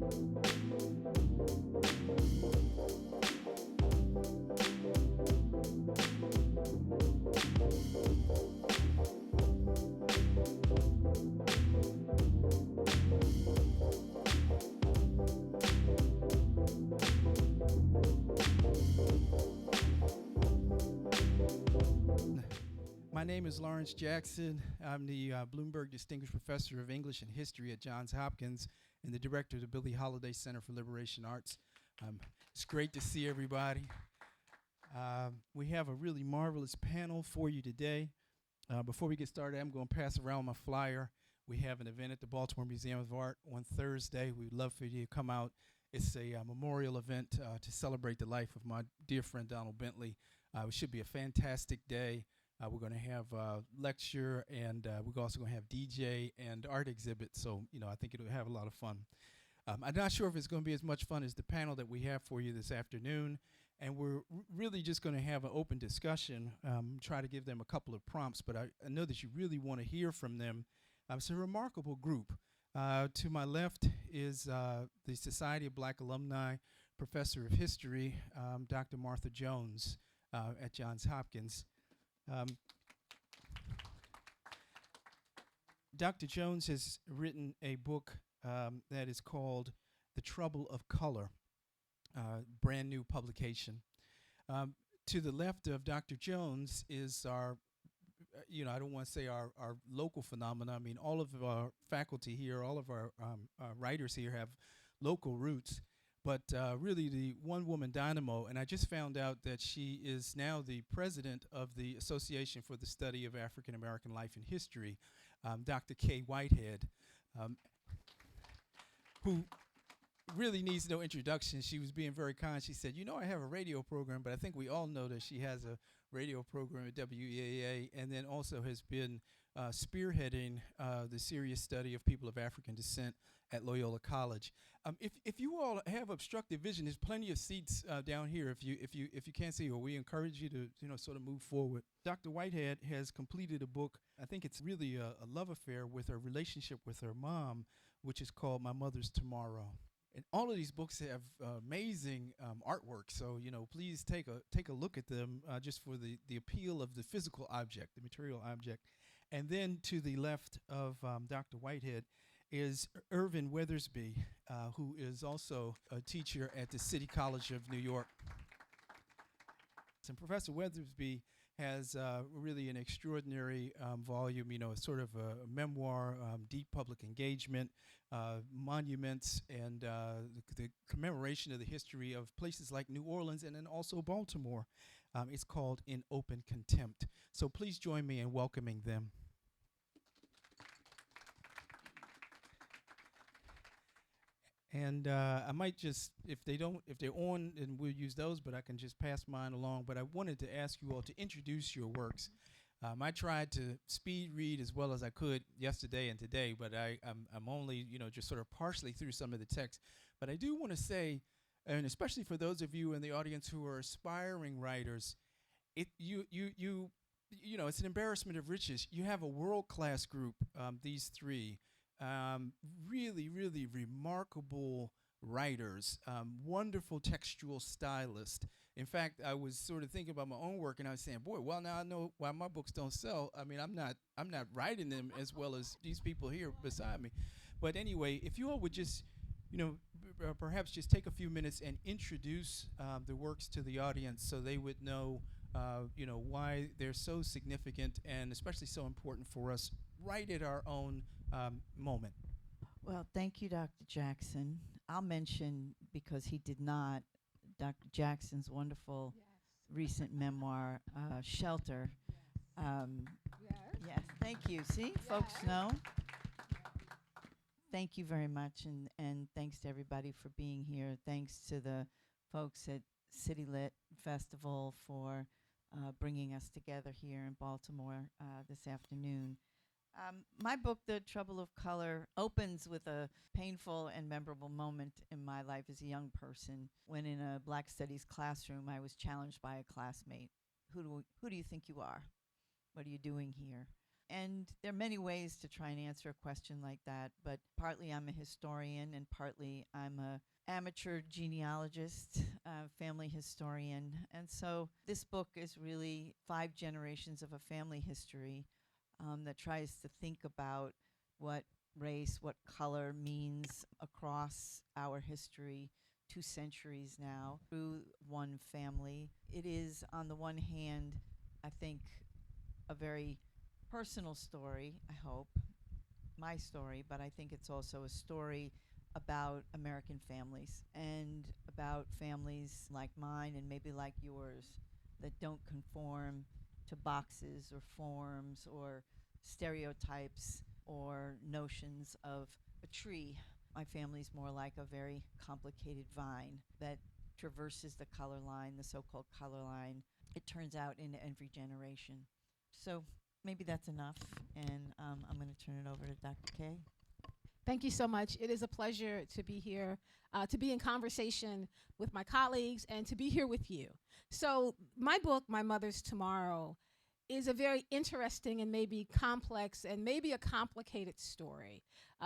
My name is Lawrence Jackson. I'm the Bloomberg Distinguished Professor of English and History at Johns Hopkins and the Director of the Billie Holiday Center for Liberation Arts. It's great to see everybody. We have a really marvelous panel for you today. Before we get started, I'm going to pass around my flyer. We have an event at the Baltimore Museum of Art on Thursday. We'd love for you to come out. It's a memorial event to celebrate the life of my dear friend Donald Bentley. It should be a fantastic day. We're going to have a lecture, and we're also going to have DJ and art exhibit. So, I think it'll have a lot of fun. I'm not sure if it's going to be as much fun as the panel that we have for you this afternoon. And we're really just going to have an open discussion, try to give them a couple of prompts. But I know that you really want to hear from them. It's a remarkable group. To my left is the Society of Black Alumni Professor of History, Dr. Martha Jones at Johns Hopkins. Dr. Jones has written a book that is called The Trouble of Color, brand new publication. To the left of Dr. Jones is our, I don't want to say our local phenomena. I mean, all of our faculty here, all of our writers here have local roots. But really the one-woman dynamo, and I just found out that she is now the president of the Association for the Study of African American Life and History, Dr. Kaye Whitehead, who really needs no introduction. She was being very kind. She said, I have a radio program, but I think we all know that she has a radio program at WEAA, and then also has been spearheading the serious study of people of African descent at Loyola College. If you all have obstructive vision, there's plenty of seats down here. If you can't see, well, we encourage you to sort of move forward. Dr. Whitehead has completed a book. I think it's really a love affair with her relationship with her mom, which is called My Mother's Tomorrow. And all of these books have amazing artwork, so please take a look at them just for the appeal of the physical object, the material object. And then to the left of Dr. Whitehead is Irvin Weathersby, who is also a teacher at the City College of New York. And Professor Weathersby has really an extraordinary volume, sort of a memoir, deep public engagement, monuments, and the commemoration of the history of places like New Orleans and then also Baltimore. It's called In Open Contempt. So please join me in welcoming them. And I might just, if they're on, then we'll use those, but I can just pass mine along. But I wanted to ask you all to introduce your works. I tried to speed read as well as I could yesterday and today, but I'm only, just sort of partially through some of the text. But I do want to say, and especially for those of you in the audience who are aspiring writers, it's an embarrassment of riches. You have a world-class group, these three. Really, really remarkable writers, wonderful textual stylists. In fact, I was sort of thinking about my own work, and I was saying, boy, well, now I know why my books don't sell. I mean, I'm not writing them as well as these people here beside me. But anyway, if you all would just, perhaps just take a few minutes and introduce the works to the audience so they would know, why they're so significant and especially so important for us right at our own moment. Well, thank you, Dr. Jackson. I'll mention, because he did not, Dr. Jackson's wonderful recent memoir, Shelter. Yes, thank you. See, folks know. Thank you very much, and thanks to everybody for being here. Thanks to the folks at City Lit Festival for bringing us together here in Baltimore this afternoon. My book, The Trouble of Color, opens with a painful and memorable moment in my life as a young person when in a Black Studies classroom I was challenged by a classmate. Who do you think you are? What are you doing here? And there are many ways to try and answer a question like that, but partly I'm a historian and partly I'm a amateur genealogist, family historian. And so this book is really 5 generations of a family history that tries to think about what race, what color means across our history, 2 centuries now, through one family. It is, on the one hand, I think, a very personal story, I hope, my story, but I think it's also a story about American families and about families like mine and maybe like yours that don't conform to boxes or forms or stereotypes or notions of a tree. My family's more like a very complicated vine that traverses the color line, the so-called color line. It turns out in every generation. So maybe that's enough, and I'm going to turn it over to Dr. Kaye. Thank you so much. It is a pleasure to be here, to be in conversation with my colleagues, and to be here with you. So my book, My Mother's Tomorrow, is a very interesting and maybe complex and maybe a complicated story.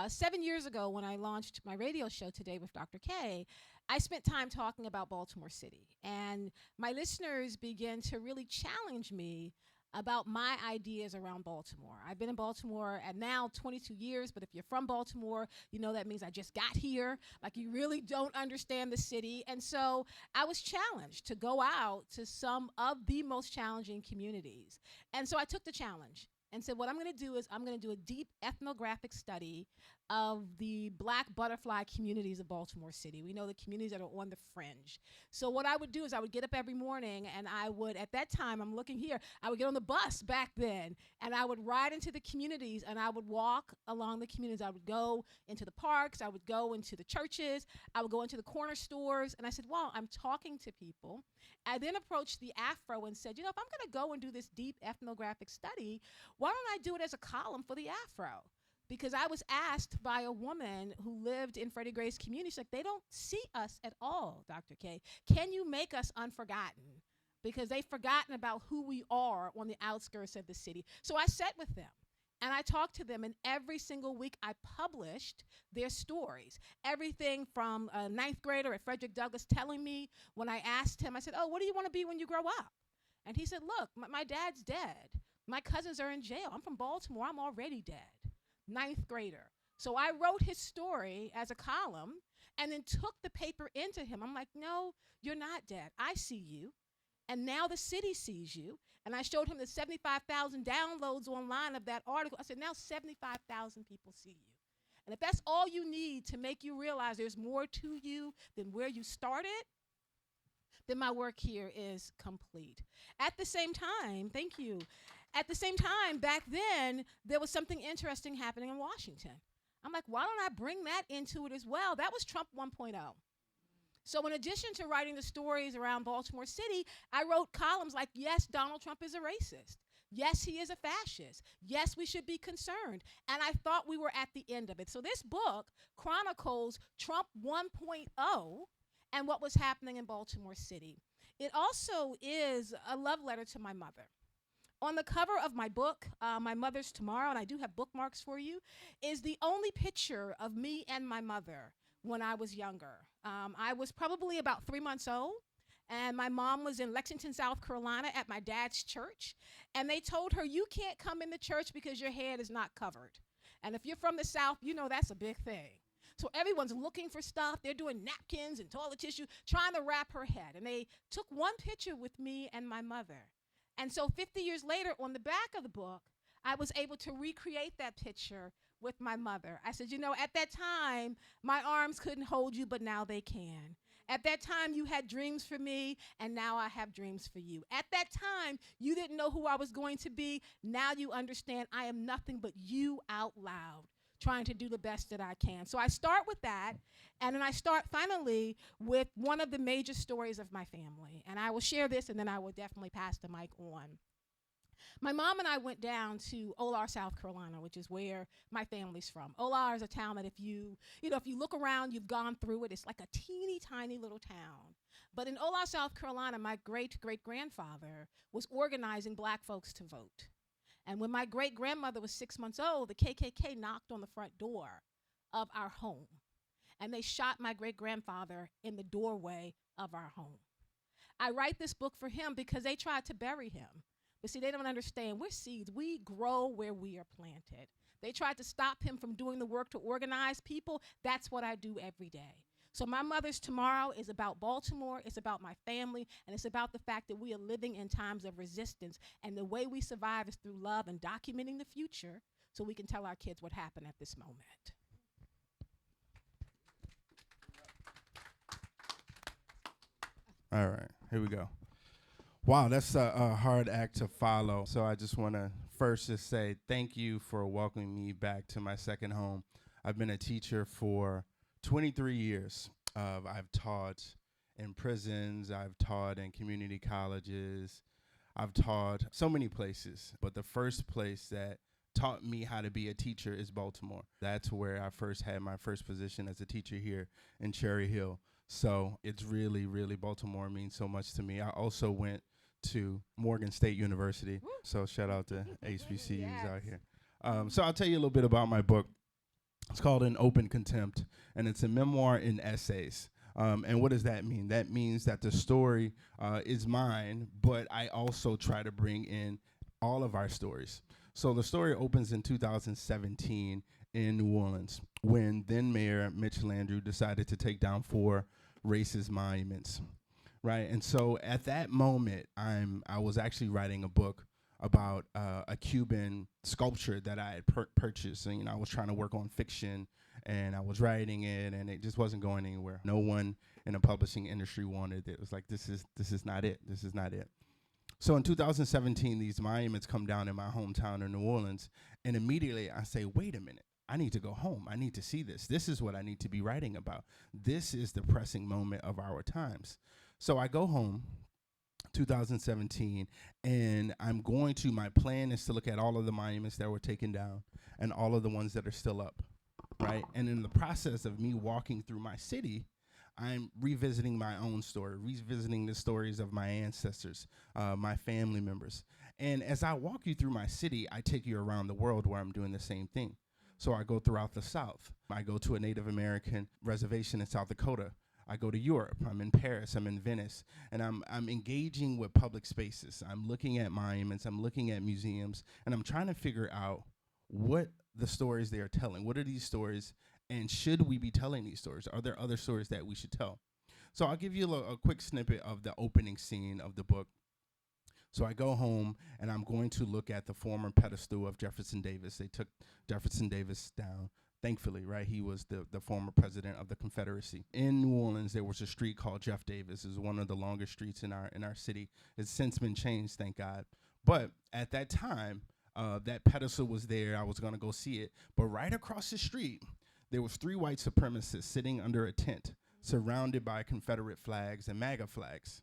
7 years ago, when I launched my radio show Today with Dr. Kaye, I spent time talking about Baltimore City. And my listeners began to really challenge me about my ideas around Baltimore. I've been in Baltimore at now 22 years, but if you're from Baltimore, you know that means I just got here. Like, you really don't understand the city. And so I was challenged to go out to some of the most challenging communities. And so I took the challenge and said, what I'm going to do is I'm going to do a deep ethnographic study of the Black butterfly communities of Baltimore City. We know the communities that are on the fringe. So what I would do is I would get up every morning and I would, at that time, I'm looking here, I would get on the bus back then and I would ride into the communities and I would walk along the communities. I would go into the parks, I would go into the churches, I would go into the corner stores, and I said, wow, I'm talking to people. I then approached the AFRO and said, you know, if I'm going to go and do this deep ethnographic study, why don't I do it as a column for the AFRO? Because I was asked by a woman who lived in Freddie Gray's community, she's like, they don't see us at all, Dr. Kaye. Can you make us unforgotten? Because they've forgotten about who we are on the outskirts of the city. So I sat with them and I talked to them, and every single week I published their stories. Everything from a 9th grader at Frederick Douglass telling me, when I asked him, I said, oh, what do you want to be when you grow up? And he said, look, my dad's dead. My cousins are in jail. I'm from Baltimore. I'm already dead. 9th grader. So I wrote his story as a column and then took the paper into him. I'm like, no, you're not dead. I see you. And now the city sees you. And I showed him the 75,000 downloads online of that article. I said, now 75,000 people see you. And if that's all you need to make you realize there's more to you than where you started, then my work here is complete. At the same time, thank you. At the same time, back then, there was something interesting happening in Washington. I'm like, why don't I bring that into it as well? That was Trump 1.0. So in addition to writing the stories around Baltimore City, I wrote columns like, yes, Donald Trump is a racist. Yes, he is a fascist. Yes, we should be concerned. And I thought we were at the end of it. So this book chronicles Trump 1.0 and what was happening in Baltimore City. It also is a love letter to my mother. On the cover of my book, My Mother's Tomorrow, and I do have bookmarks for you, is the only picture of me and my mother when I was younger. I was probably about 3 months old, and my mom was in Lexington, South Carolina at my dad's church, and they told her, you can't come in the church because your head is not covered. And if you're from the South, you know that's a big thing. So everyone's looking for stuff. They're doing napkins and toilet tissue, trying to wrap her head. And they took one picture with me and my mother. And so 50 years later, on the back of the book, I was able to recreate that picture with my mother. I said, you know, at that time, my arms couldn't hold you, but now they can. At that time, you had dreams for me, and now I have dreams for you. At that time, you didn't know who I was going to be. Now you understand I am nothing but you out loud, trying to do the best that I can. So I start with that, and then I start finally with one of the major stories of my family. And I will share this, and then I will definitely pass the mic on. My mom and I went down to Olar, South Carolina, which is where my family's from. Olar is a town that if you look around, you've gone through it. It's like a teeny tiny little town. But in Olar, South Carolina, my great-great-grandfather was organizing black folks to vote. And when my great-grandmother was 6 months old, the KKK knocked on the front door of our home. And they shot my great-grandfather in the doorway of our home. I write this book for him because they tried to bury him. But see, they don't understand. We're seeds. We grow where we are planted. They tried to stop him from doing the work to organize people. That's what I do every day. So my Mother's Tomorrow is about Baltimore, it's about my family, and it's about the fact that we are living in times of resistance, and the way we survive is through love and documenting the future so we can tell our kids what happened at this moment. All right, here we go. Wow, that's a hard act to follow. So I just want to first just say thank you for welcoming me back to my second home. I've been a teacher for 23 years. I've taught in prisons, I've taught in community colleges, I've taught so many places, but the first place that taught me how to be a teacher is Baltimore. That's where I first had my first position as a teacher here in Cherry Hill. So it's really, really, Baltimore means so much to me. I also went to Morgan State University, so shout out to HBCUs Yes. out here. So I'll tell you a little bit about my book. It's called In Open Contempt, and it's a memoir in essays. And what does that mean? That means that the story is mine, but I also try to bring in all of our stories. So the story opens in 2017 in New Orleans when then Mayor Mitch Landrieu decided to take down 4 racist monuments, right? And so at that moment, I was actually writing a book about a Cuban sculpture that I had purchased. And, I was trying to work on fiction, and I was writing it, and it just wasn't going anywhere. No one in the publishing industry wanted it. It was like, this is not it. This is not it. So in 2017, these monuments come down in my hometown of New Orleans, and immediately I say, wait a minute. I need to go home. I need to see this. This is what I need to be writing about. This is the pressing moment of our times. So I go home, 2017, and my plan is to look at all of the monuments that were taken down and all of the ones that are still up, right? And in the process of me walking through my city, I'm revisiting my own story, revisiting the stories of my ancestors, my family members. And as I walk you through my city, I take you around the world where I'm doing the same thing. So I go throughout the South. I go to a Native American reservation in South Dakota. I go to Europe. I'm in Paris. I'm in Venice. And I'm engaging with public spaces. I'm looking at monuments. I'm looking at museums. And I'm trying to figure out what the stories they are telling. What are these stories? And should we be telling these stories? Are there other stories that we should tell? So I'll give you a quick snippet of the opening scene of the book. So I go home, and I'm going to look at the former pedestal of Jefferson Davis. They took Jefferson Davis down, thankfully, right? He was the former president of the Confederacy. In New Orleans, there was a street called Jeff Davis. It's one of the longest streets in our city. It's since been changed, thank God. But at that time, that pedestal was there. I was going to go see it. But right across the street, there was 3 white supremacists sitting under a tent, surrounded by Confederate flags and MAGA flags.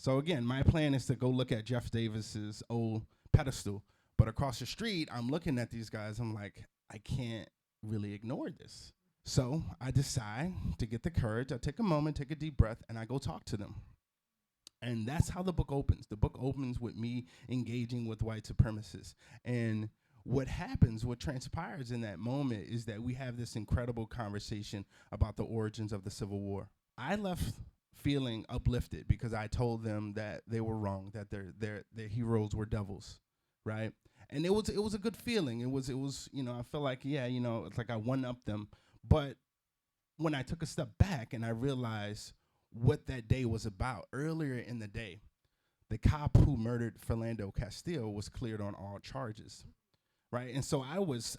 So again, my plan is to go look at Jeff Davis's old pedestal. But across the street, I'm looking at these guys. I'm like, I can't really ignore this. So I decide to get the courage. I take a moment, take a deep breath, and I go talk to them. And that's how the book opens. The book opens with me engaging with white supremacists. And what happens, what transpires in that moment is that we have this incredible conversation about the origins of the Civil War. I left feeling uplifted because I told them that they were wrong, that their heroes were devils, right? And it was a good feeling. It was I felt like, it's like I one-upped them. But when I took a step back and I realized what that day was about, earlier in the day, the cop who murdered Philando Castile was cleared on all charges, right? And so I was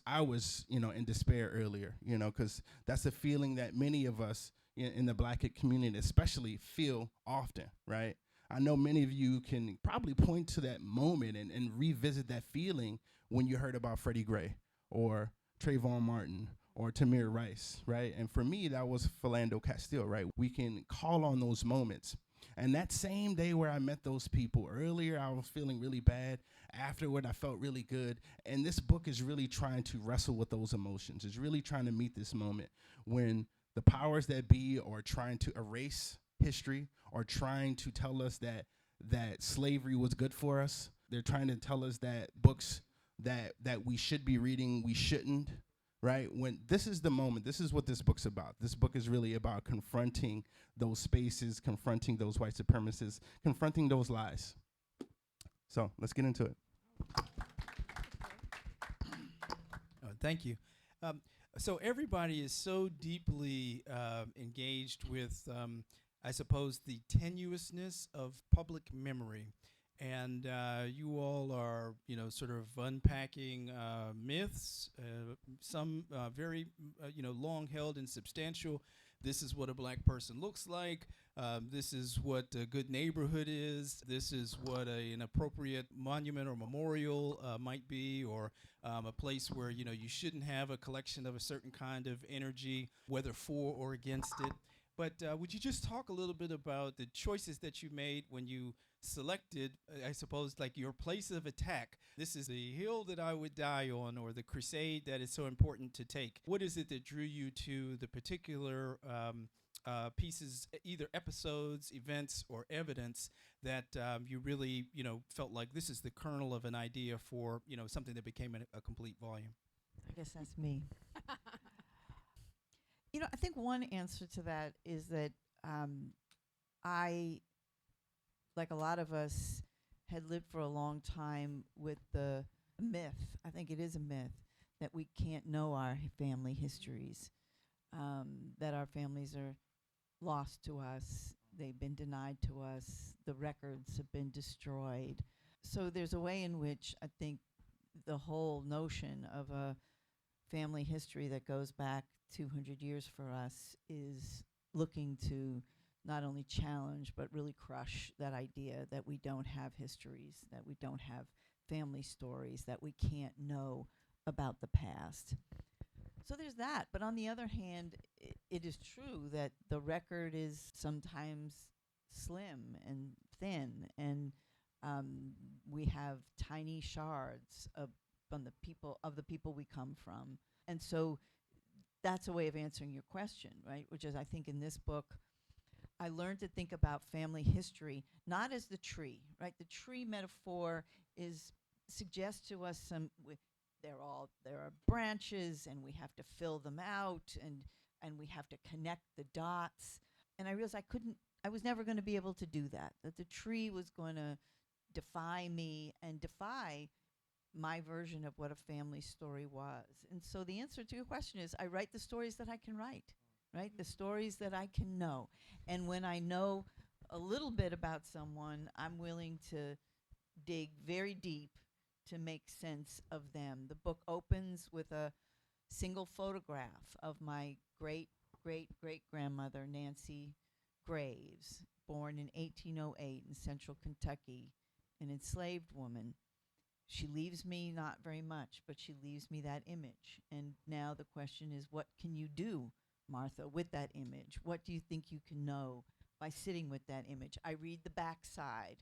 in despair earlier, because that's a feeling that many of us in the Black community especially feel often, right? I know many of you can probably point to that moment and revisit that feeling when you heard about Freddie Gray or Trayvon Martin or Tamir Rice, right? And for me, that was Philando Castile, right? We can call on those moments. And that same day where I met those people, earlier I was feeling really bad. Afterward, I felt really good. And this book is really trying to wrestle with those emotions. It's really trying to meet this moment when the powers that be are trying to erase history or trying to tell us that slavery was good for us. They're trying to tell us that books that we should be reading, we shouldn't, right? When this is the moment, this is what this book's about. This book is really about confronting those spaces, confronting those white supremacists, confronting those lies. So let's get into it. Thank you. So everybody is so deeply engaged with, I suppose, the tenuousness of public memory. And you all are, sort of unpacking myths, some very, long-held and substantial. This is what a black person looks like. This is what a good neighborhood is. This is what an appropriate monument or memorial might be, or a place where, you shouldn't have a collection of a certain kind of energy, whether for or against it. But would you just talk a little bit about the choices that you made when you selected, I suppose, like your place of attack? This is the hill that I would die on, or the crusade that is so important to take. What is it that drew you to the particular pieces, either episodes, events, or evidence that you really, felt like this is the kernel of an idea for, something that became a complete volume? I guess that's me. I think one answer to that is that I, like a lot of us, had lived for a long time with the myth, I think it is a myth, that we can't know our family histories, that our families are lost to us, they've been denied to us, the records have been destroyed. So there's a way in which I think the whole notion of a family history that goes back 200 years for us is looking to not only challenge but really crush that idea that we don't have histories, that we don't have family stories, that we can't know about the past. So there's that. But on the other hand, it is true that the record is sometimes slim and thin, and we have tiny shards of the people we come from. And so that's a way of answering your question, right? Which is, I think in this book, I learned to think about family history not as the tree, right? The tree metaphor suggests to us there are branches, and we have to fill them out, and we have to connect the dots. And I realized I was never going to be able to do that. That the tree was going to defy me and defy my version of what a family story was. And so the answer to your question is, I write the stories that I can write, right? The stories that I can know. And when I know a little bit about someone, I'm willing to dig very deep to make sense of them. The book opens with a single photograph of my great-great-great-grandmother, Nancy Graves, born in 1808 in central Kentucky, an enslaved woman. She leaves me not very much, but she leaves me that image. And now the question is, what can you do, Martha, with that image? What do you think you can know by sitting with that image? I read the backside,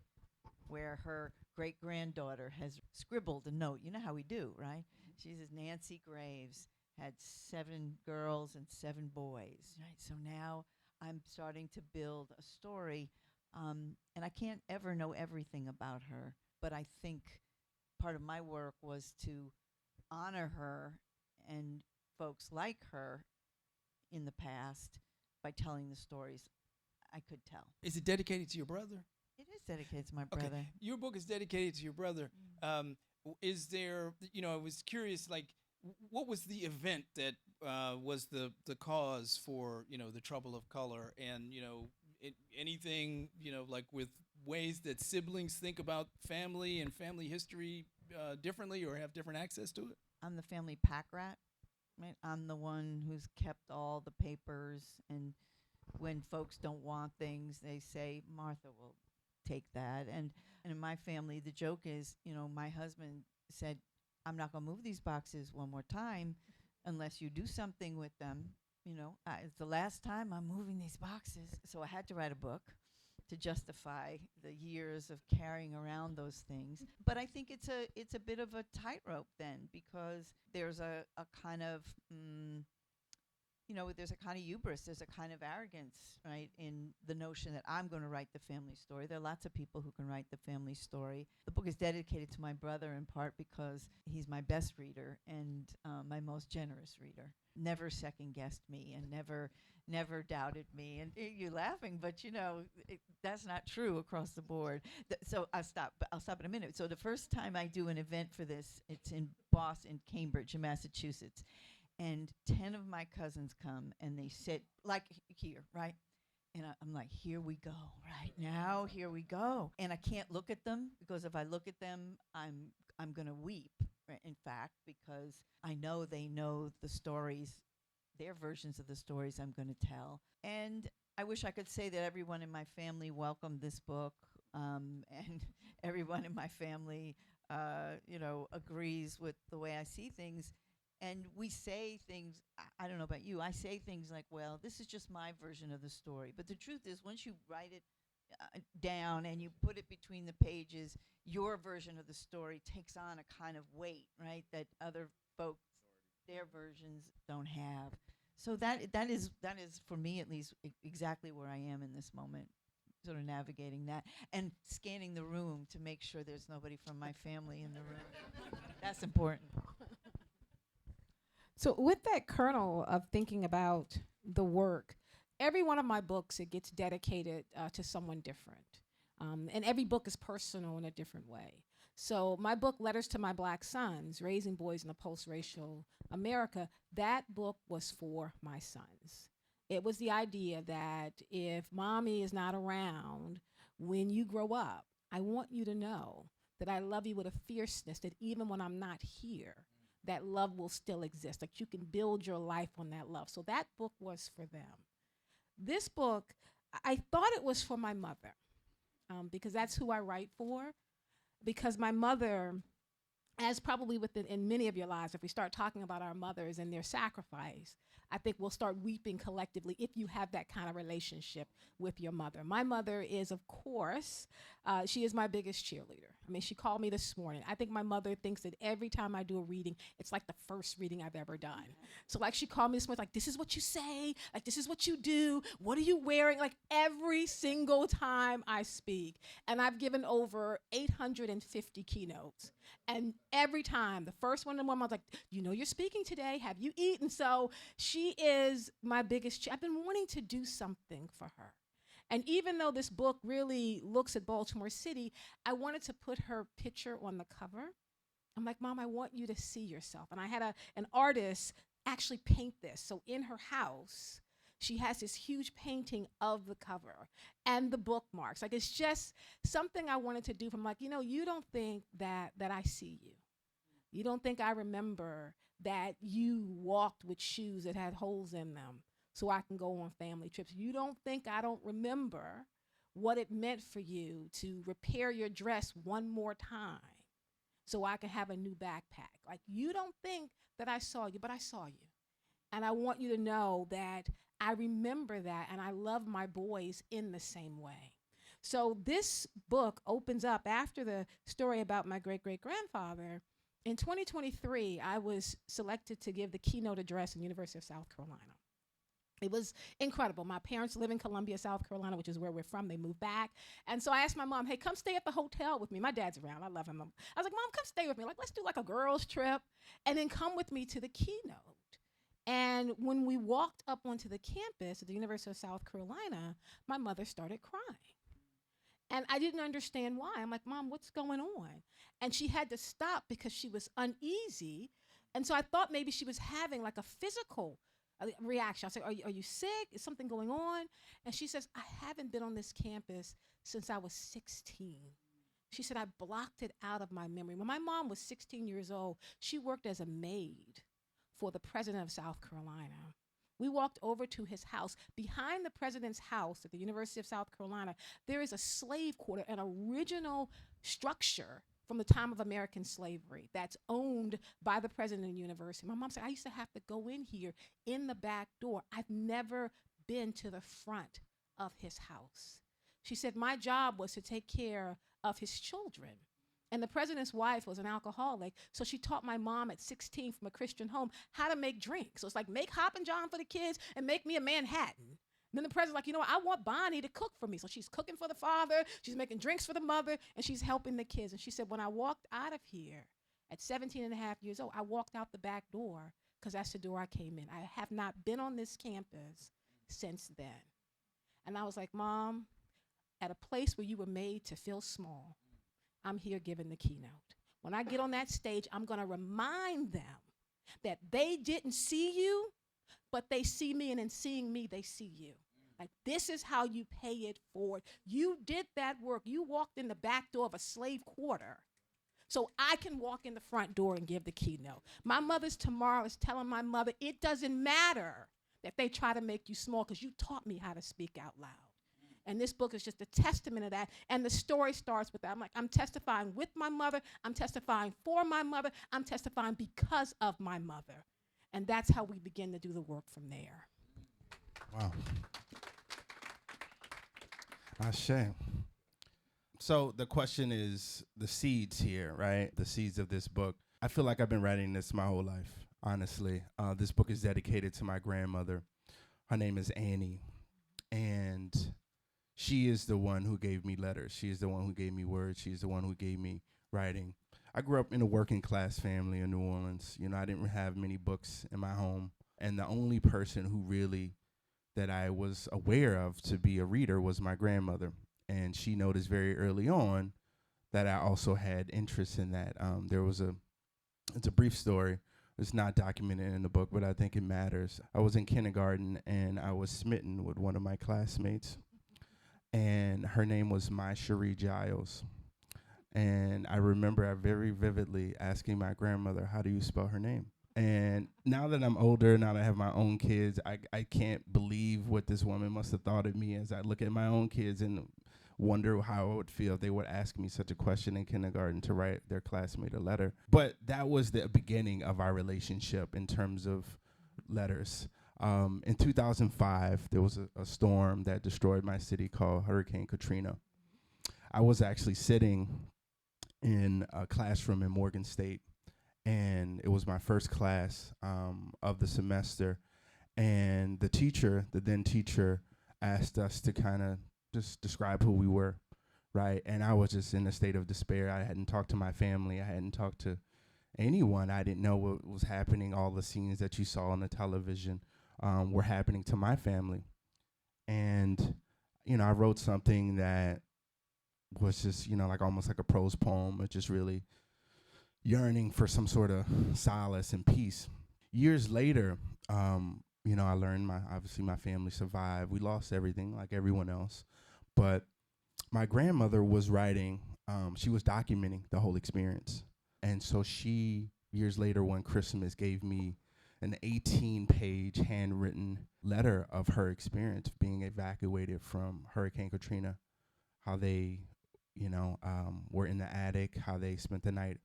where her great-granddaughter has scribbled a note. You know how we do, right? She says, Nancy Graves had 7 girls and 7 boys, right? So now I'm starting to build a story, and I can't ever know everything about her, but I think part of my work was to honor her and folks like her in the past by telling the stories I could tell. Is it dedicated to your brother? It is dedicated to my brother. Okay. Your book is dedicated to your brother. Is there, I was curious, like, what was the event that was the cause for, the trouble of color? And, anything, like with ways that siblings think about family and family history differently or have different access to it? I'm the family pack rat, right? I'm the one who's kept all the papers, and when folks don't want things, they say, Martha will take that. And in my family, the joke is, my husband said, I'm not going to move these boxes one more time unless you do something with them. It's the last time I'm moving these boxes. So I had to write a book to justify the years of carrying around those things. But I think it's a bit of a tightrope then, because there's a kind of you know, there's a kind of hubris, there's a kind of arrogance, right, in the notion that I'm going to write the family story. There are lots of people who can write the family story. The book is dedicated to my brother in part because he's my best reader and my most generous reader. Never second-guessed me and never doubted me. And you're laughing, but you know, that's not true across the board. So I'll stop in a minute. So the first time I do an event for this, it's in Boston, Cambridge, in Massachusetts. And 10 of my cousins come and they sit like here, right? And I'm like, here we go, right now, here we go. And I can't look at them because if I look at them, I'm gonna weep, right, in fact, because I know they know the stories, their versions of the stories I'm gonna tell. And I wish I could say that everyone in my family welcomed this book, and everyone in my family, you know, agrees with the way I see things. And we say things, I don't know about you, I say things like, well, this is just my version of the story. But the truth is, once you write it down and you put it between the pages, your version of the story takes on a kind of weight, right, that other folks, their versions don't have. So that is for me at least exactly where I am in this moment, sort of navigating that and scanning the room to make sure there's nobody from my family in the room. That's important. So with that kernel of thinking about the work, every one of my books, it gets dedicated to someone different. And every book is personal in a different way. So my book, Letters to My Black Sons, Raising Boys in a Post-Racial America, that book was for my sons. It was the idea that if mommy is not around, when you grow up, I want you to know that I love you with a fierceness that even when I'm not here, that love will still exist. Like you can build your life on that love. So that book was for them. This book, I thought it was for my mother because that's who I write for. Because my mother, as probably in many of your lives, if we start talking about our mothers and their sacrifice, I think we'll start weeping collectively if you have that kind of relationship with your mother. My mother is, of course, she is my biggest cheerleader. I mean, she called me this morning. I think my mother thinks that every time I do a reading, it's like the first reading I've ever done. So like she called me this morning, like, this is what you say, like this is what you do, what are you wearing? Like every single time I speak. And I've given over 850 keynotes. And every time, the first one, I was like, you know you're speaking today, have you eaten? So she is my biggest, I've been wanting to do something for her. And even though this book really looks at Baltimore City, I wanted to put her picture on the cover. I'm like, Mom, I want you to see yourself. And I had an artist actually paint this. So in her house, she has this huge painting of the cover and the bookmarks. Like it's just something I wanted to do. From like, you know, you don't think that I see you. You don't think I remember that you walked with shoes that had holes in them so I can go on family trips. You don't think I don't remember what it meant for you to repair your dress one more time so I can have a new backpack. Like you don't think that I saw you, but I saw you. And I want you to know that I remember that and I love my boys in the same way. So this book opens up after the story about my great-great-grandfather. In 2023, I was selected to give the keynote address in the University of South Carolina. It was incredible. My parents live in Columbia, South Carolina, which is where we're from. They moved back. And so I asked my mom, hey, come stay at the hotel with me. My dad's around. I love him. I was like, Mom, come stay with me. Like, let's do like a girls trip and then come with me to the keynote. And when we walked up onto the campus at the University of South Carolina, my mother started crying. And I didn't understand why. I'm like, Mom, what's going on? And she had to stop because she was uneasy. And so I thought maybe she was having like a physical reaction. I said, are you sick? Is something going on? And she says, I haven't been on this campus since I was 16. She said, I blocked it out of my memory. When my mom was 16 years old, she worked as a maid for the president of South Carolina. We walked over to his house. Behind the president's house at the University of South Carolina, there is a slave quarter, an original structure from the time of American slavery that's owned by the president of the university. My mom said, I used to have to go in here in the back door. I've never been to the front of his house. She said, my job was to take care of his children. And the president's wife was an alcoholic, so she taught my mom at 16 from a Christian home how to make drinks. So it's like, make Hoppin' John for the kids and make me a Manhattan. And then the president's like, you know what, I want Bonnie to cook for me. So she's cooking for the father, she's making drinks for the mother, and she's helping the kids. And she said, when I walked out of here at 17 and a half years old, I walked out the back door because that's the door I came in. I have not been on this campus since then. And I was like, Mom, at a place where you were made to feel small, I'm here giving the keynote. When I get on that stage, I'm going to remind them that they didn't see you, but they see me, and in seeing me, they see you. Like, this is how you pay it forward. You did that work. You walked in the back door of a slave quarter, so I can walk in the front door and give the keynote. My mother's tomorrow is telling my mother, it doesn't matter that they try to make you small because you taught me how to speak out loud. And this book is just a testament of that. And the story starts with that. I'm like, I'm testifying with my mother. I'm testifying for my mother. I'm testifying because of my mother. And that's how we begin to do the work from there. Wow. Ashe. So the question is the seeds here, right? The seeds of this book. I feel like I've been writing this my whole life, honestly. This book is dedicated to my grandmother. Her name is Annie. And she is the one who gave me letters. She is the one who gave me words. She is the one who gave me writing. I grew up in a working class family in New Orleans. You know, I didn't have many books in my home. And the only person who really that I was aware of to be a reader was my grandmother. And she noticed very early on that I also had interest in that. It's a brief story. It's not documented in the book, but I think it matters. I was in kindergarten and I was smitten with one of my classmates. And her name was Mai Cherie Giles. And I remember very vividly asking my grandmother, how do you spell her name? And now that I'm older, now that I have my own kids, I can't believe what this woman must have thought of me as I look at my own kids and wonder how I would feel if they would ask me such a question in kindergarten to write their classmate a letter. But that was the beginning of our relationship in terms of letters. In 2005, there was a storm that destroyed my city called Hurricane Katrina. I was actually sitting in a classroom in Morgan State, and it was my first class of the semester. And the then teacher, asked us to kind of just describe who we were, right? And I was just in a state of despair. I hadn't talked to my family. I hadn't talked to anyone. I didn't know what was happening. All the scenes that you saw on the television were happening to my family. And, you know, I wrote something that was just, you know, like almost like a prose poem, or just really yearning for some sort of solace and peace. Years later, you know, I learned obviously my family survived. We lost everything like everyone else. But my grandmother was writing, she was documenting the whole experience. And so she, years later, one Christmas, gave me an 18-page handwritten letter of her experience being evacuated from Hurricane Katrina, how they, you know, were in the attic, how they spent the night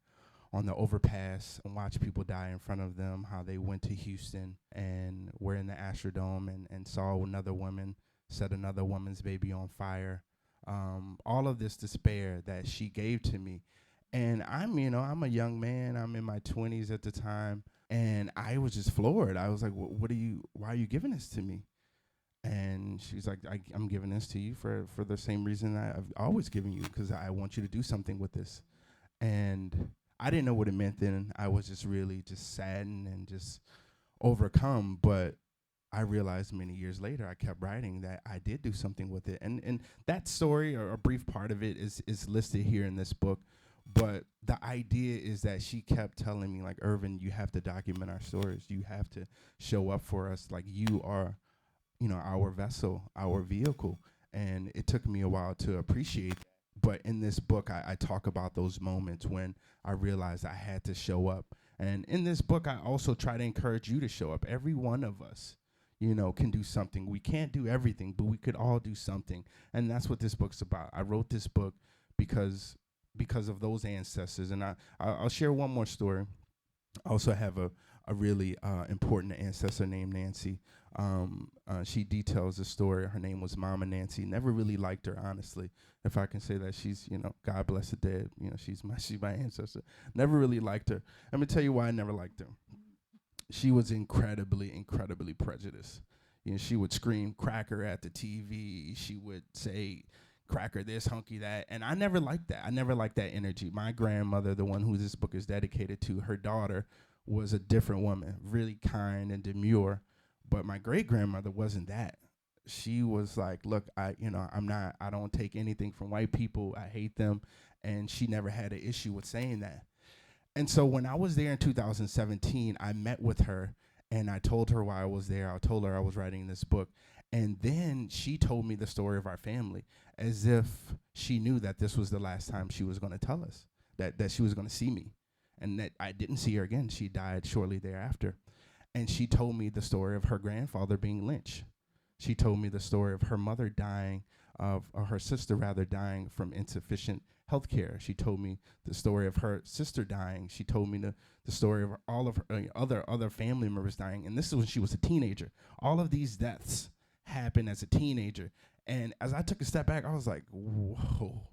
on the overpass and watched people die in front of them, how they went to Houston and were in the Astrodome and saw another woman set another woman's baby on fire. All of this despair that she gave to me. And I'm a young man. I'm in my 20s at the time. And I was just floored. I was like, why are you giving this to me? And she's like, I'm giving this to you for the same reason I've always given you, because I want you to do something with this. And I didn't know what it meant then. I was just really just saddened and just overcome. But I realized many years later, I kept writing that I did do something with it. And that story, or a brief part of it, is listed here in this book. But the idea is that she kept telling me, like, Irvin, you have to document our stories. You have to show up for us. Like, you are, you know, our vessel, our vehicle. And it took me a while to appreciate that. But in this book, I talk about those moments when I realized I had to show up. And in this book, I also try to encourage you to show up. Every one of us, you know, can do something. We can't do everything, but we could all do something. And that's what this book's about. I wrote this book because of those ancestors. And I'll share one more story. I also have a really important ancestor named Nancy. She details the story. Her name was Mama Nancy. Never really liked her, honestly, if I can say that. She's, God bless the dead. She's my ancestor. Never really liked her. Let me tell you why I never liked her. She was incredibly prejudiced. She would scream cracker at the TV. She would say cracker this, hunky that. And I never liked that. I never liked that energy. My grandmother, the one who this book is dedicated to, her daughter was a different woman, really kind and demure. But my great-grandmother wasn't that. She was like, look, I don't take anything from white people. I hate them. And she never had an issue with saying that. And so when I was there in 2017, I met with her and I told her why I was there. I told her I was writing this book. And then she told me the story of our family as if she knew that this was the last time she was going to tell us, that she was going to see me, and that I didn't see her again. She died shortly thereafter. And she told me the story of her grandfather being lynched. She told me the story of her mother dying, or her sister rather, dying from insufficient health care. She told me the story of her sister dying. She told me the story of all of her other family members dying. And this is when she was a teenager. All of these deaths happened as a teenager. And as I took a step back, I was like, whoa,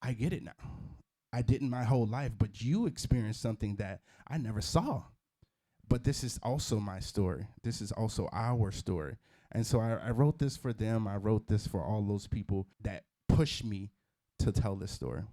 I get it now. I didn't my whole life, but you experienced something that I never saw. But this is also my story. This is also our story. And so I wrote this for them. I wrote this for all those people that pushed me to tell this story.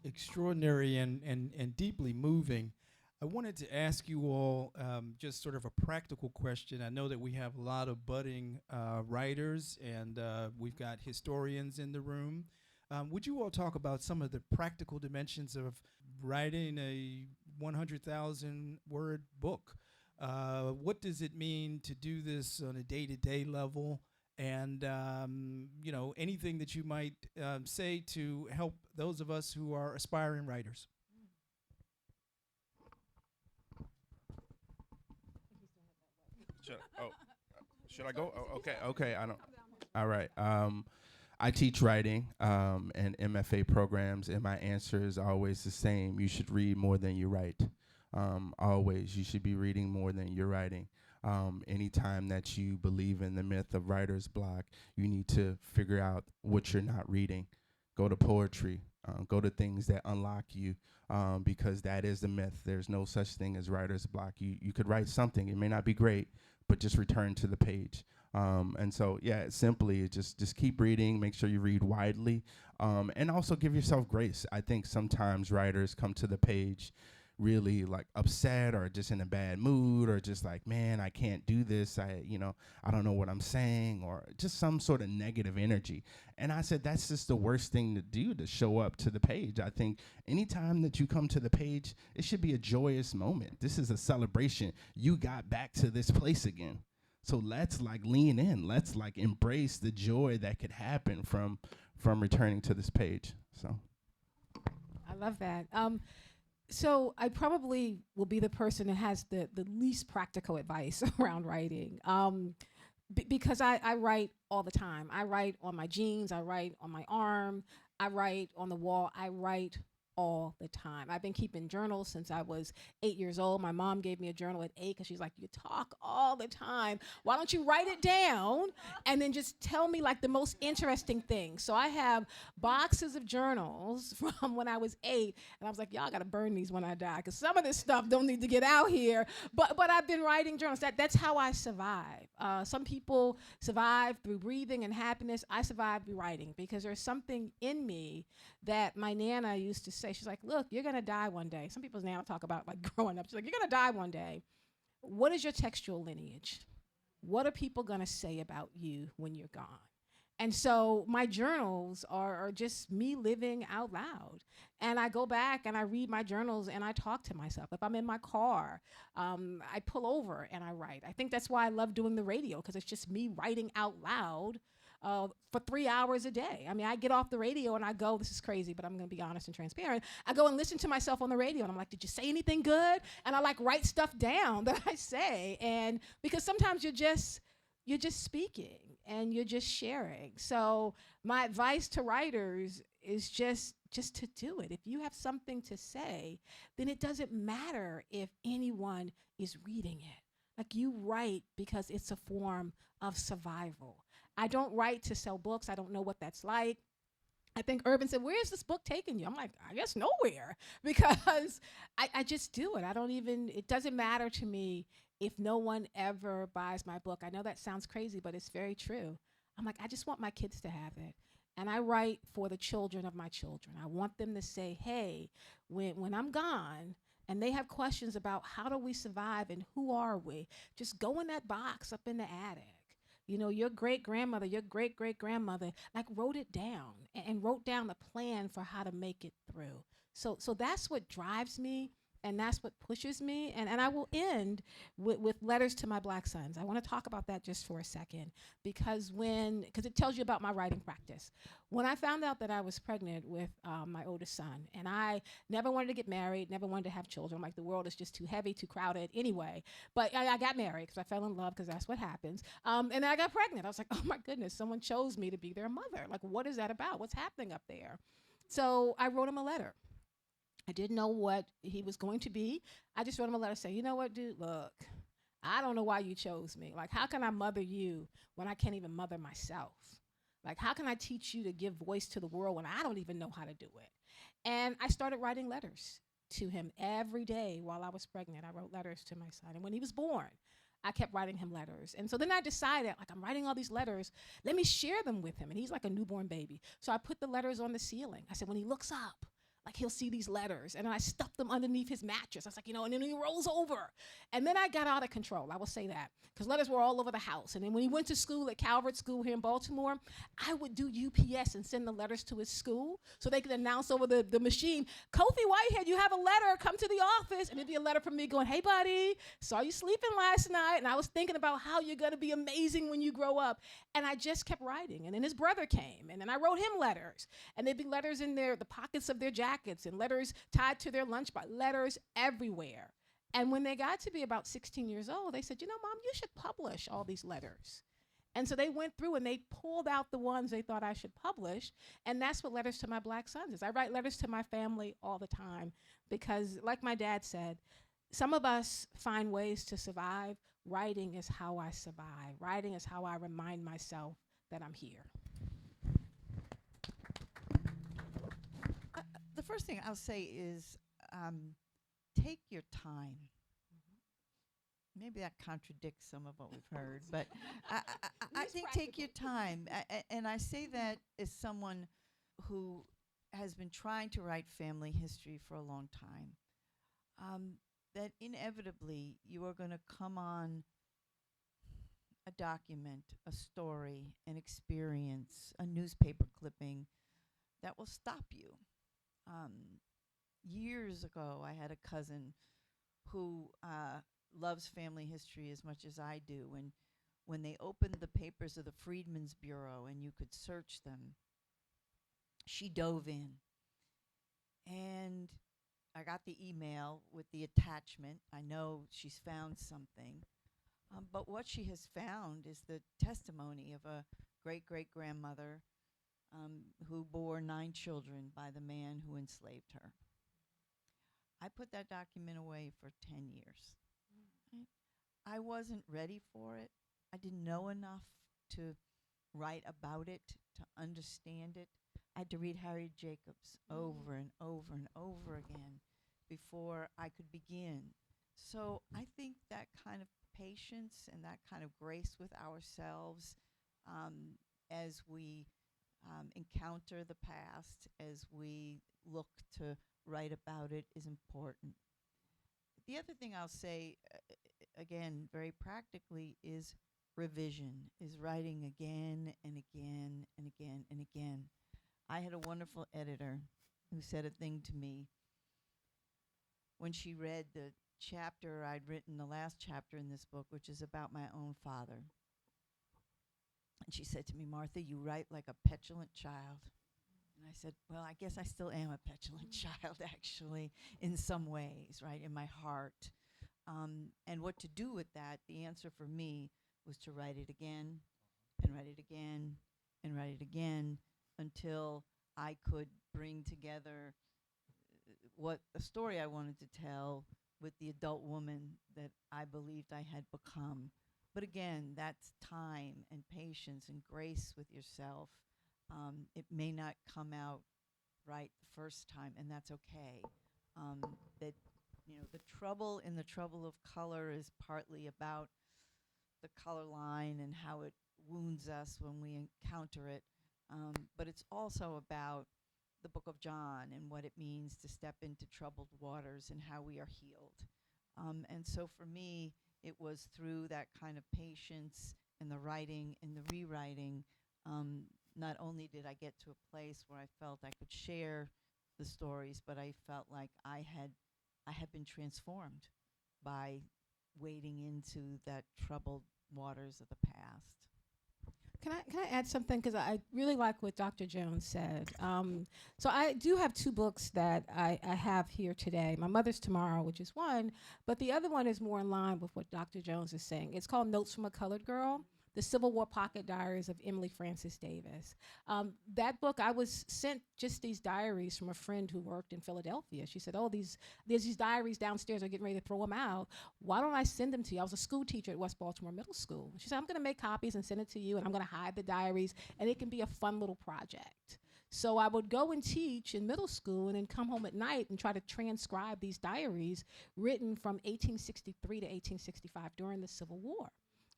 Extraordinary and deeply moving. I wanted to ask you all just sort of a practical question. I know that we have a lot of budding writers, and we've got historians in the room. Would you all talk about some of the practical dimensions of writing a 100,000 word book? What does it mean to do this on a day-to-day level? And anything that you might say to help those of us who are aspiring writers. Should I go? Okay. I don't. All right. I teach writing and MFA programs, and my answer is always the same. You should read more than you write. Always, you should be reading more than you're writing. Anytime that you believe in the myth of writer's block, you need to figure out what you're not reading. Go to poetry. Go to things that unlock you, because that is the myth. There's no such thing as writer's block. You could write something. It may not be great, but just return to the page. And so, yeah, simply just keep reading. Make sure you read widely, and also give yourself grace. I think sometimes writers come to the page really like upset or just in a bad mood, or just like, man, I can't do this. I don't know what I'm saying, or just some sort of negative energy. And I said, that's just the worst thing to do, to show up to the page. I think anytime that you come to the page, it should be a joyous moment. This is a celebration. You got back to this place again. So let's lean in. Let's embrace the joy that could happen from returning to this page. So I love that. So I probably will be the person that has the least practical advice around writing, because I write all the time. I write on my jeans. I write on my arm. I write on the wall. I write all the time. I've been keeping journals since I was 8 years old. My mom gave me a journal at 8 because she's like, you talk all the time. Why don't you write it down and then just tell me the most interesting thing? So I have boxes of journals from when I was 8, and I was like, y'all got to burn these when I die, because some of this stuff don't need to get out here. But I've been writing journals. That's how I survive. Some people survive through breathing and happiness. I survive through writing, because there's something in me that my Nana used to say. She's like, look, you're going to die one day. Some people's Nana talk about growing up. She's like, you're going to die one day. What is your textual lineage? What are people going to say about you when you're gone? And so my journals are just me living out loud. And I go back and I read my journals and I talk to myself. If I'm in my car, I pull over and I write. I think that's why I love doing the radio, because it's just me writing out loud for 3 hours a day. I mean, I get off the radio and I go, this is crazy, but I'm going to be honest and transparent. I go and listen to myself on the radio, and I'm like, did you say anything good? And I write stuff down that I say. And because sometimes you're just you're just speaking and you're just sharing. So my advice to writers is just to do it. If you have something to say, then it doesn't matter if anyone is reading it. Like, you write because it's a form of survival. I don't write to sell books. I don't know what that's like. I think Irvin said, "Where is this book taking you?" I'm like, "I guess nowhere," because I just do it. It doesn't matter to me if no one ever buys my book. I know that sounds crazy, but it's very true. I'm like, I just want my kids to have it. And I write for the children of my children. I want them to say, hey, when I'm gone, and they have questions about how do we survive and who are we, just go in that box up in the attic. You know, your great-grandmother, your great-great-grandmother, like, wrote it down and wrote down the plan for how to make it through. So that's what drives me, and that's what pushes me. And I will end with letters to my Black sons. I want to talk about that just for a second, because it tells you about my writing practice. When I found out that I was pregnant with my oldest son, and I never wanted to get married, never wanted to have children, like, the world is just too heavy, too crowded anyway. But I got married because I fell in love, because that's what happens. And then I got pregnant. I was like, oh my goodness, someone chose me to be their mother. Like, what is that about? What's happening up there? So I wrote him a letter. I didn't know what he was going to be. I just wrote him a letter saying, you know what, dude, look, I don't know why you chose me. Like, how can I mother you when I can't even mother myself? Like, how can I teach you to give voice to the world when I don't even know how to do it? And I started writing letters to him every day while I was pregnant. I wrote letters to my son. And when he was born, I kept writing him letters. And so then I decided, like, I'm writing all these letters, let me share them with him. And he's like a newborn baby. So I put the letters on the ceiling. I said, when he looks up, like, he'll see these letters. And then I stuffed them underneath his mattress. I was like, and then he rolls over. And then I got out of control, I will say that, because letters were all over the house. And then when he went to school at Calvert School here in Baltimore, I would do UPS and send the letters to his school so they could announce over the machine, Kofi Whitehead, you have a letter, come to the office. And it'd be a letter from me going, hey, buddy, saw you sleeping last night. And I was thinking about how you're going to be amazing when you grow up. And I just kept writing. And then his brother came, and then I wrote him letters. And there'd be letters in the pockets of their jackets, and letters tied to their lunchbox, letters everywhere. And when they got to be about 16 years old, they said, Mom, you should publish all these letters. And so they went through and they pulled out the ones they thought I should publish. And that's what Letters to My Black Sons is. I write letters to my family all the time because, like my dad said, some of us find ways to survive. Writing is how I survive. Writing is how I remind myself that I'm here. The first thing I'll say is take your time. Maybe that contradicts some of what we've heard, but I think take your time. And I say that as someone who has been trying to write family history for a long time, that inevitably you are going to come on a document, a story, an experience, a newspaper clipping that will stop you. Years ago, I had a cousin who loves family history as much as I do. And when they opened the papers of the Freedmen's Bureau and you could search them, she dove in. And I got the email with the attachment. I know she's found something. But what she has found is the testimony of a great-great-grandmother who bore 9 children by the man who enslaved her. I put that document away for 10 years. Right? I wasn't ready for it. I didn't know enough to write about it, to understand it. I had to read Harriet Jacobs over and over and over again before I could begin. So I think that kind of patience and that kind of grace with ourselves as we encounter the past, as we look to write about it, is important. The other thing I'll say, again, very practically, is revision, is writing again and again and again and again. I had a wonderful editor who said a thing to me when she read the chapter I'd written, the last chapter in this book, which is about my own father. And she said to me, Martha, you write like a petulant child. And I said, well, I guess I still am a petulant child, actually, in some ways, right, in my heart. And what to do with that, the answer for me was to write it again and write it again and write it again until I could bring together what a story I wanted to tell with the adult woman that I believed I had become. But again, that's time and patience and grace with yourself. It may not come out right the first time, and that's okay. That the trouble in the trouble of color is partly about the color line and how it wounds us when we encounter it. But it's also about the book of John and what it means to step into troubled waters and how we are healed. And so for me, it was through that kind of patience and the writing and the rewriting, not only did I get to a place where I felt I could share the stories, but I felt like I had been transformed by wading into that troubled waters of the past. Can I add something? Because I really like what Dr. Jones said. So I do have two books that I have here today. My Mother's Tomorrow, which is one, but the other one is more in line with what Dr. Jones is saying. It's called Notes from a Colored Girl, The Civil War Pocket Diaries of Emily Frances Davis. That book, I was sent just these diaries from a friend who worked in Philadelphia. She said, there's these diaries downstairs, they're getting ready to throw them out. Why don't I send them to you? I was a school teacher at West Baltimore Middle School. She said, I'm gonna make copies and send it to you, and I'm gonna hide the diaries, and it can be a fun little project. So I would go and teach in middle school and then come home at night and try to transcribe these diaries written from 1863 to 1865 during the Civil War.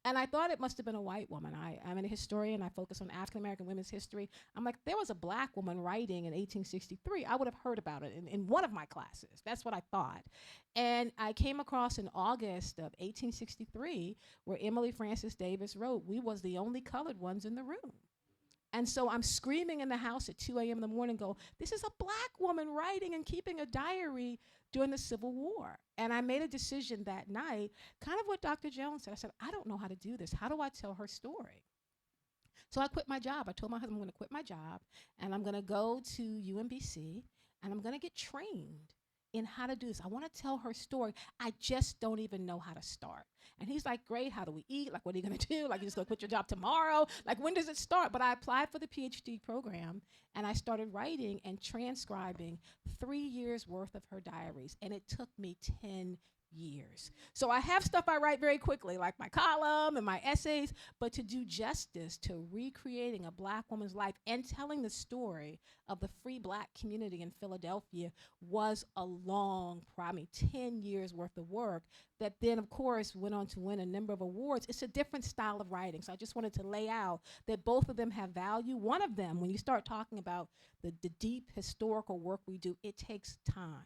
And I thought it must have been a white woman. I'm a historian. I focus on African-American women's history. I'm like, there was a black woman writing in 1863. I would have heard about it in one of my classes. That's what I thought. And I came across in August of 1863 where Emily Frances Davis wrote, "We was the only colored ones in the room." And so I'm screaming in the house at 2 a.m. in the morning, this is a black woman writing and keeping a diary during the Civil War. And I made a decision that night, kind of what Dr. Jones said. I said, I don't know how to do this. How do I tell her story? So I quit my job. I told my husband I'm going to quit my job, and I'm going to go to UMBC, and I'm going to get trained in how to do this. I want to tell her story. I just don't even know how to start. And he's like, great, how do we eat? Like, what are you going to do? Like, you just going to quit your job tomorrow? Like, when does it start? But I applied for the PhD program, and I started writing and transcribing 3 years worth of her diaries. And it took me 10 years. So I have stuff I write very quickly, like my column and my essays, but to do justice to recreating a black woman's life and telling the story of the free black community in Philadelphia was a long, probably 10 years worth of work that then, of course, went on to win a number of awards. It's a different style of writing. So I just wanted to lay out that both of them have value. One of them, when you start talking about the deep historical work we do, it takes time.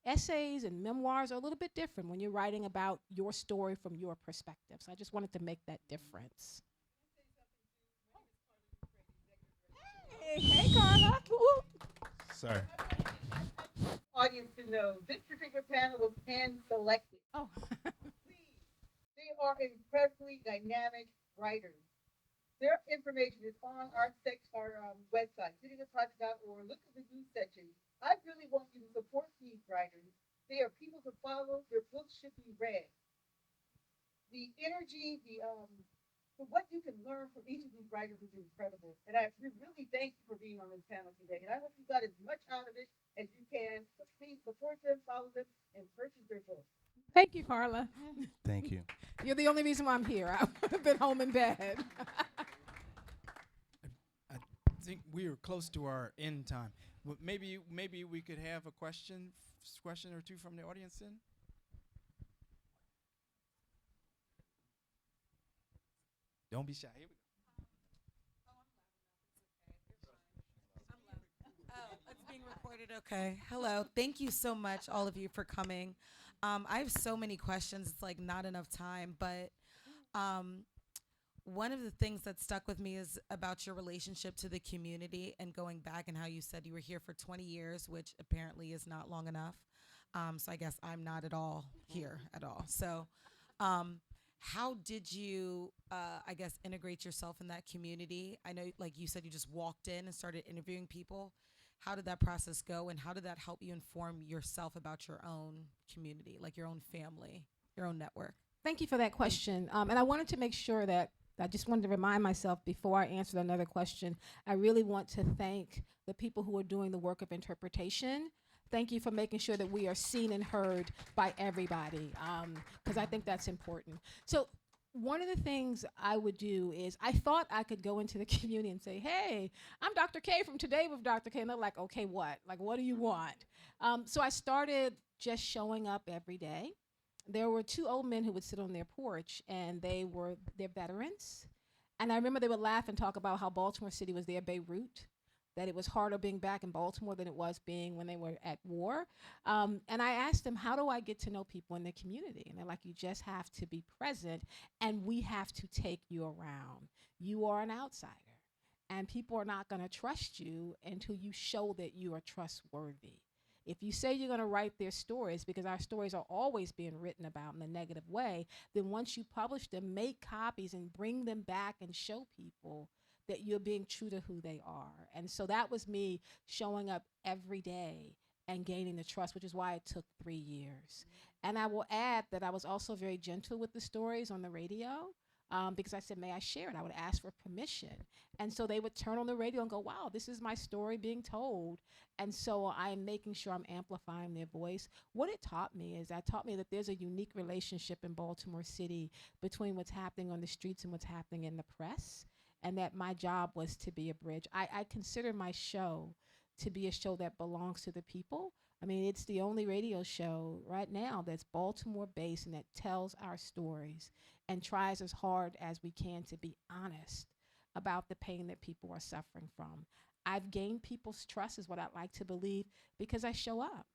Essays and memoirs are a little bit different when you're writing about your story from your perspective. So I just wanted to make that difference. Hey, Carla. Sorry. Audience to know this particular panel was hand-selected. Oh. Please, they are incredibly dynamic writers. Their information is on our website, cityofproject.org. Look at the news section. I really want you to support these writers. They are people to follow. Their books should be read. The energy, what you can learn from each of these writers is incredible. And I really thank you for being on this panel today. And I hope you got as much out of it as you can. So please support them, follow them, and purchase their books. Thank you, Carla. Thank you. You're the only reason why I'm here. I would have been home in bed. I think we are close to our end time. Maybe we could have a question or two from the audience then. Don't be shy. Here we go. Oh, it's being recorded. Okay. Hello. Thank you so much, all of you, for coming. I have so many questions. It's like not enough time, but one of the things that stuck with me is about your relationship to the community and going back and how you said you were here for 20 years, which apparently is not long enough. So I guess I'm not at all here at all. So how did you, integrate yourself in that community? I know, like you said, you just walked in and started interviewing people. How did that process go, and how did that help you inform yourself about your own community, like your own family, your own network? Thank you for that question. And I wanted to make sure that I just wanted to remind myself before I answered another question, I really want to thank the people who are doing the work of interpretation. Thank you for making sure that we are seen and heard by everybody, because I think that's important. So one of the things I would do is I thought I could go into the community and say, hey, I'm Dr. Kaye from Today with Dr. Kaye. And they're like, okay, what? Like, what do you want? So I started just showing up every day. There were two old men who would sit on their porch, and they're veterans. And I remember they would laugh and talk about how Baltimore City was their Beirut, that it was harder being back in Baltimore than it was being when they were at war. And I asked them, how do I get to know people in the community? And they're like, you just have to be present, and we have to take you around. You are an outsider, and people are not going to trust you until you show that you are trustworthy. If you say you're going to write their stories, because our stories are always being written about in a negative way, then once you publish them, make copies and bring them back and show people that you're being true to who they are. And so that was me showing up every day and gaining the trust, which is why it took 3 years. And I will add that I was also very gentle with the stories on the radio. Because I said, may I share it? I would ask for permission. And so they would turn on the radio and go, wow, this is my story being told. And so I'm making sure I'm amplifying their voice. What it taught me that there's a unique relationship in Baltimore City between what's happening on the streets and what's happening in the press, and that my job was to be a bridge. I consider my show to be a show that belongs to the people. I mean, it's the only radio show right now that's Baltimore-based and that tells our stories and tries as hard as we can to be honest about the pain that people are suffering from. I've gained people's trust, is what I'd like to believe, because I show up.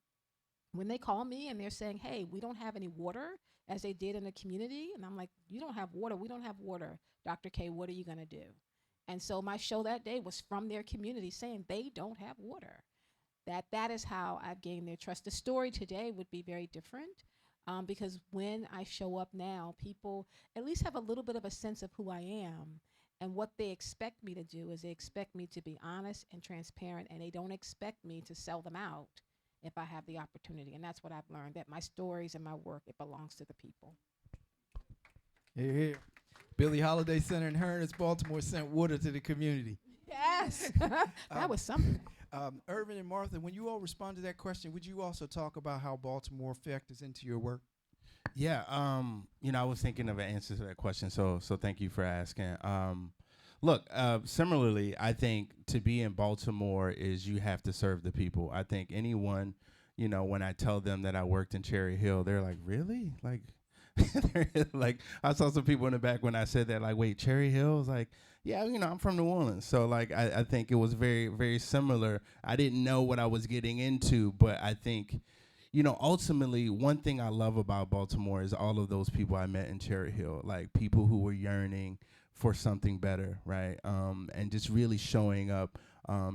When they call me and they're saying, hey, we don't have any water, as they did in the community, and I'm like, you don't have water? We don't have water. Dr. Kaye, what are you going to do? And so my show that day was from their community saying they don't have water. That is how I've gained their trust. The story today would be very different, because when I show up now, people at least have a little bit of a sense of who I am. And what they expect me to do is they expect me to be honest and transparent, and they don't expect me to sell them out if I have the opportunity. And that's what I've learned, that my stories and my work, it belongs to the people. Here, here. Billie Holiday Center in Ernest, Baltimore sent water to the community. Yes, that was something. Irvin and Martha, when you all respond to that question, would you also talk about how Baltimore factors into your work? Yeah, I was thinking of an answer to that question, so thank you for asking. Look, similarly, I think to be in Baltimore is you have to serve the people. I think anyone, when I tell them that I worked in Cherry Hill, they're like, really? Like, like I saw some people in the back when I said that, like, wait, Cherry Hill? I was like, yeah, I'm from New Orleans. So, like, I think it was very, very similar. I didn't know what I was getting into, but I think, ultimately, one thing I love about Baltimore is all of those people I met in Cherry Hill, like people who were yearning for something better, right? And just really showing up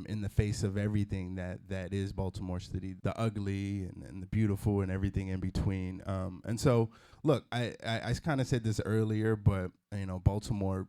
in the face of everything that is Baltimore City, the ugly and the beautiful and everything in between. And so, look, I kind of said this earlier, but, Baltimore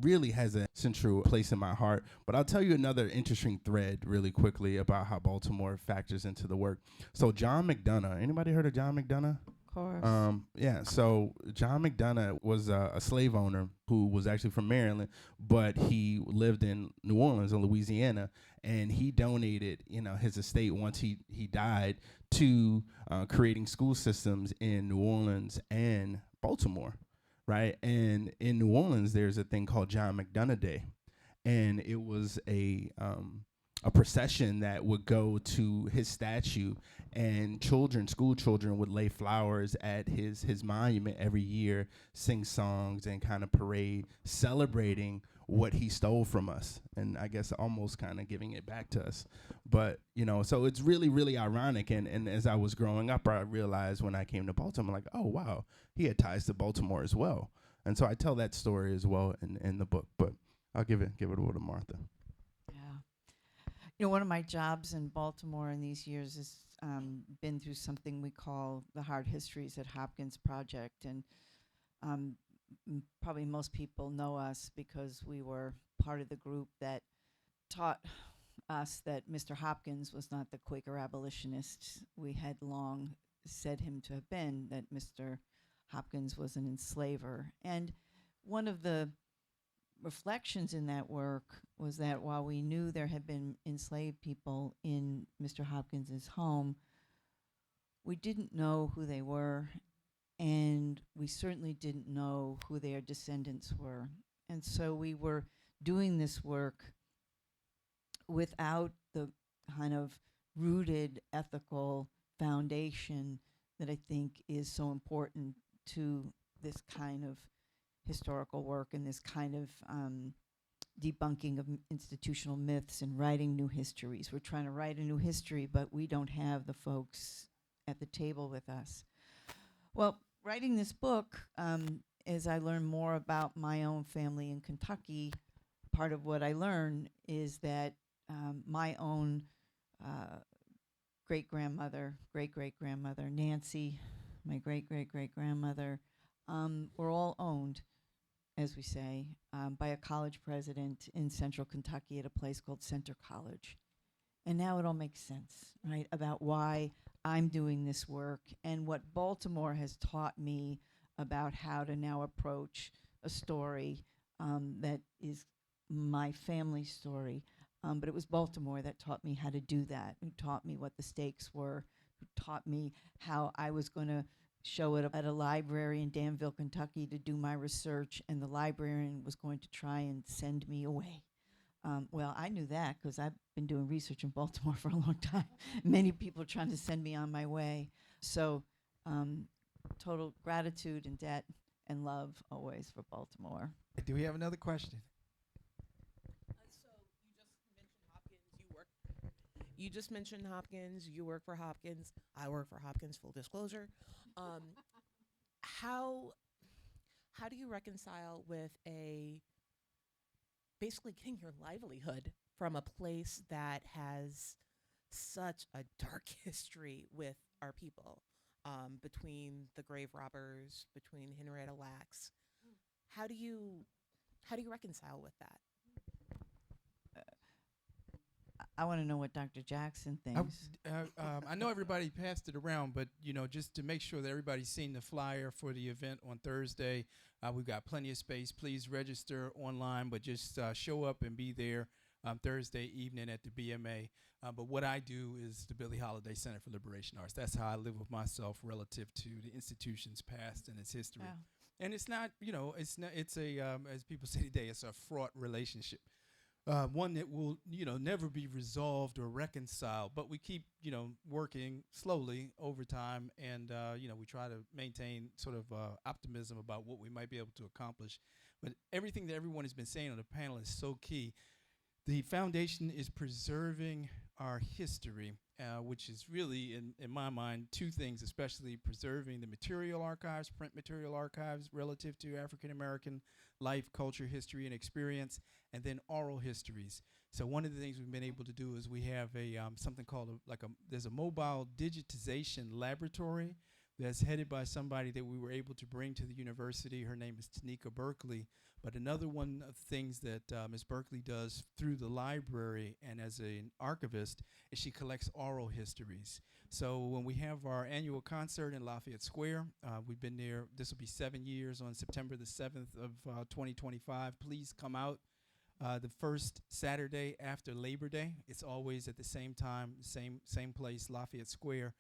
really has a central place in my heart. But I'll tell you another interesting thread really quickly about how Baltimore factors into the work. So John McDonough, anybody heard of John McDonough? Of course. Yeah, so John McDonough was a slave owner who was actually from Maryland, but he lived in New Orleans in Louisiana, and he donated, his estate once he died to creating school systems in New Orleans and Baltimore, right? And in New Orleans, there's a thing called John McDonough Day, and it was a procession that would go to his statue, and school children would lay flowers at his monument every year, sing songs and kind of parade, celebrating what he stole from us, and I guess almost kind of giving it back to us. But, so it's really, really ironic, and as I was growing up, I realized when I came to Baltimore, like, oh, wow, he had ties to Baltimore as well. And so I tell that story as well in the book, but I'll give it over to Martha. One of my jobs in Baltimore in these years has been through something we call the Hard Histories at Hopkins Project. And probably most people know us because we were part of the group that taught us that Mr. Hopkins was not the Quaker abolitionist we had long said him to have been, that Mr. Hopkins was an enslaver. And one of the reflections in that work was that while we knew there had been enslaved people in Mr. Hopkins's home, we didn't know who they were, and we certainly didn't know who their descendants were. And so we were doing this work without the kind of rooted ethical foundation that I think is so important to this kind of historical work and this kind of debunking of institutional myths and writing new histories. We're trying to write a new history, but we don't have the folks at the table with us. Well, writing this book, as I learn more about my own family in Kentucky, part of what I learn is that my own great-grandmother, great-great-grandmother, Nancy, my great-great-great-grandmother, were all owned, as we say, by a college president in central Kentucky at a place called Center College. And now it all makes sense, right, about why I'm doing this work and what Baltimore has taught me about how to now approach a story that is my family story. But it was Baltimore that taught me how to do that, who taught me what the stakes were, who taught me how I was going to show it at a library in Danville, Kentucky to do my research, and the librarian was going to try and send me away. Well, I knew that because I've been doing research in Baltimore for a long time. Many people trying to send me on my way. So total gratitude and debt and love always for Baltimore. Do we have another question? You just mentioned Hopkins. You work for Hopkins. I work for Hopkins. Full disclosure. How do you reconcile with basically getting your livelihood from a place that has such a dark history with our people, between the grave robbers, between Henrietta Lacks? How do you reconcile with that? I want to know what Dr. Jackson thinks. I know everybody passed it around, but just to make sure that everybody's seen the flyer for the event on Thursday, we've got plenty of space. Please register online, but just show up and be there Thursday evening at the BMA. But what I do is the Billie Holiday Center for Liberation Arts. That's how I live with myself relative to the institution's past and its history. Wow. And it's not, it's a, as people say today, it's a fraught relationship. One that will, never be resolved or reconciled, but we keep, working slowly over time, and, we try to maintain sort of optimism about what we might be able to accomplish. But everything that everyone has been saying on the panel is so key. The foundation is preserving our history, which is really, in my mind, two things, especially preserving the material archives, print material archives relative to African-American life, culture, history, and experience, and then oral histories. So one of the things we've been able to do is we have something called there's a mobile digitization laboratory that's headed by somebody that we were able to bring to the university. Her name is Tanika Berkeley. But another one of the things that Ms. Berkeley does through the library and as an archivist is she collects oral histories. So when we have our annual concert in Lafayette Square, we've been there, this will be 7 years on September the 7th of 2025. Please come out the first Saturday after Labor Day. It's always at the same time, same place, Lafayette Square.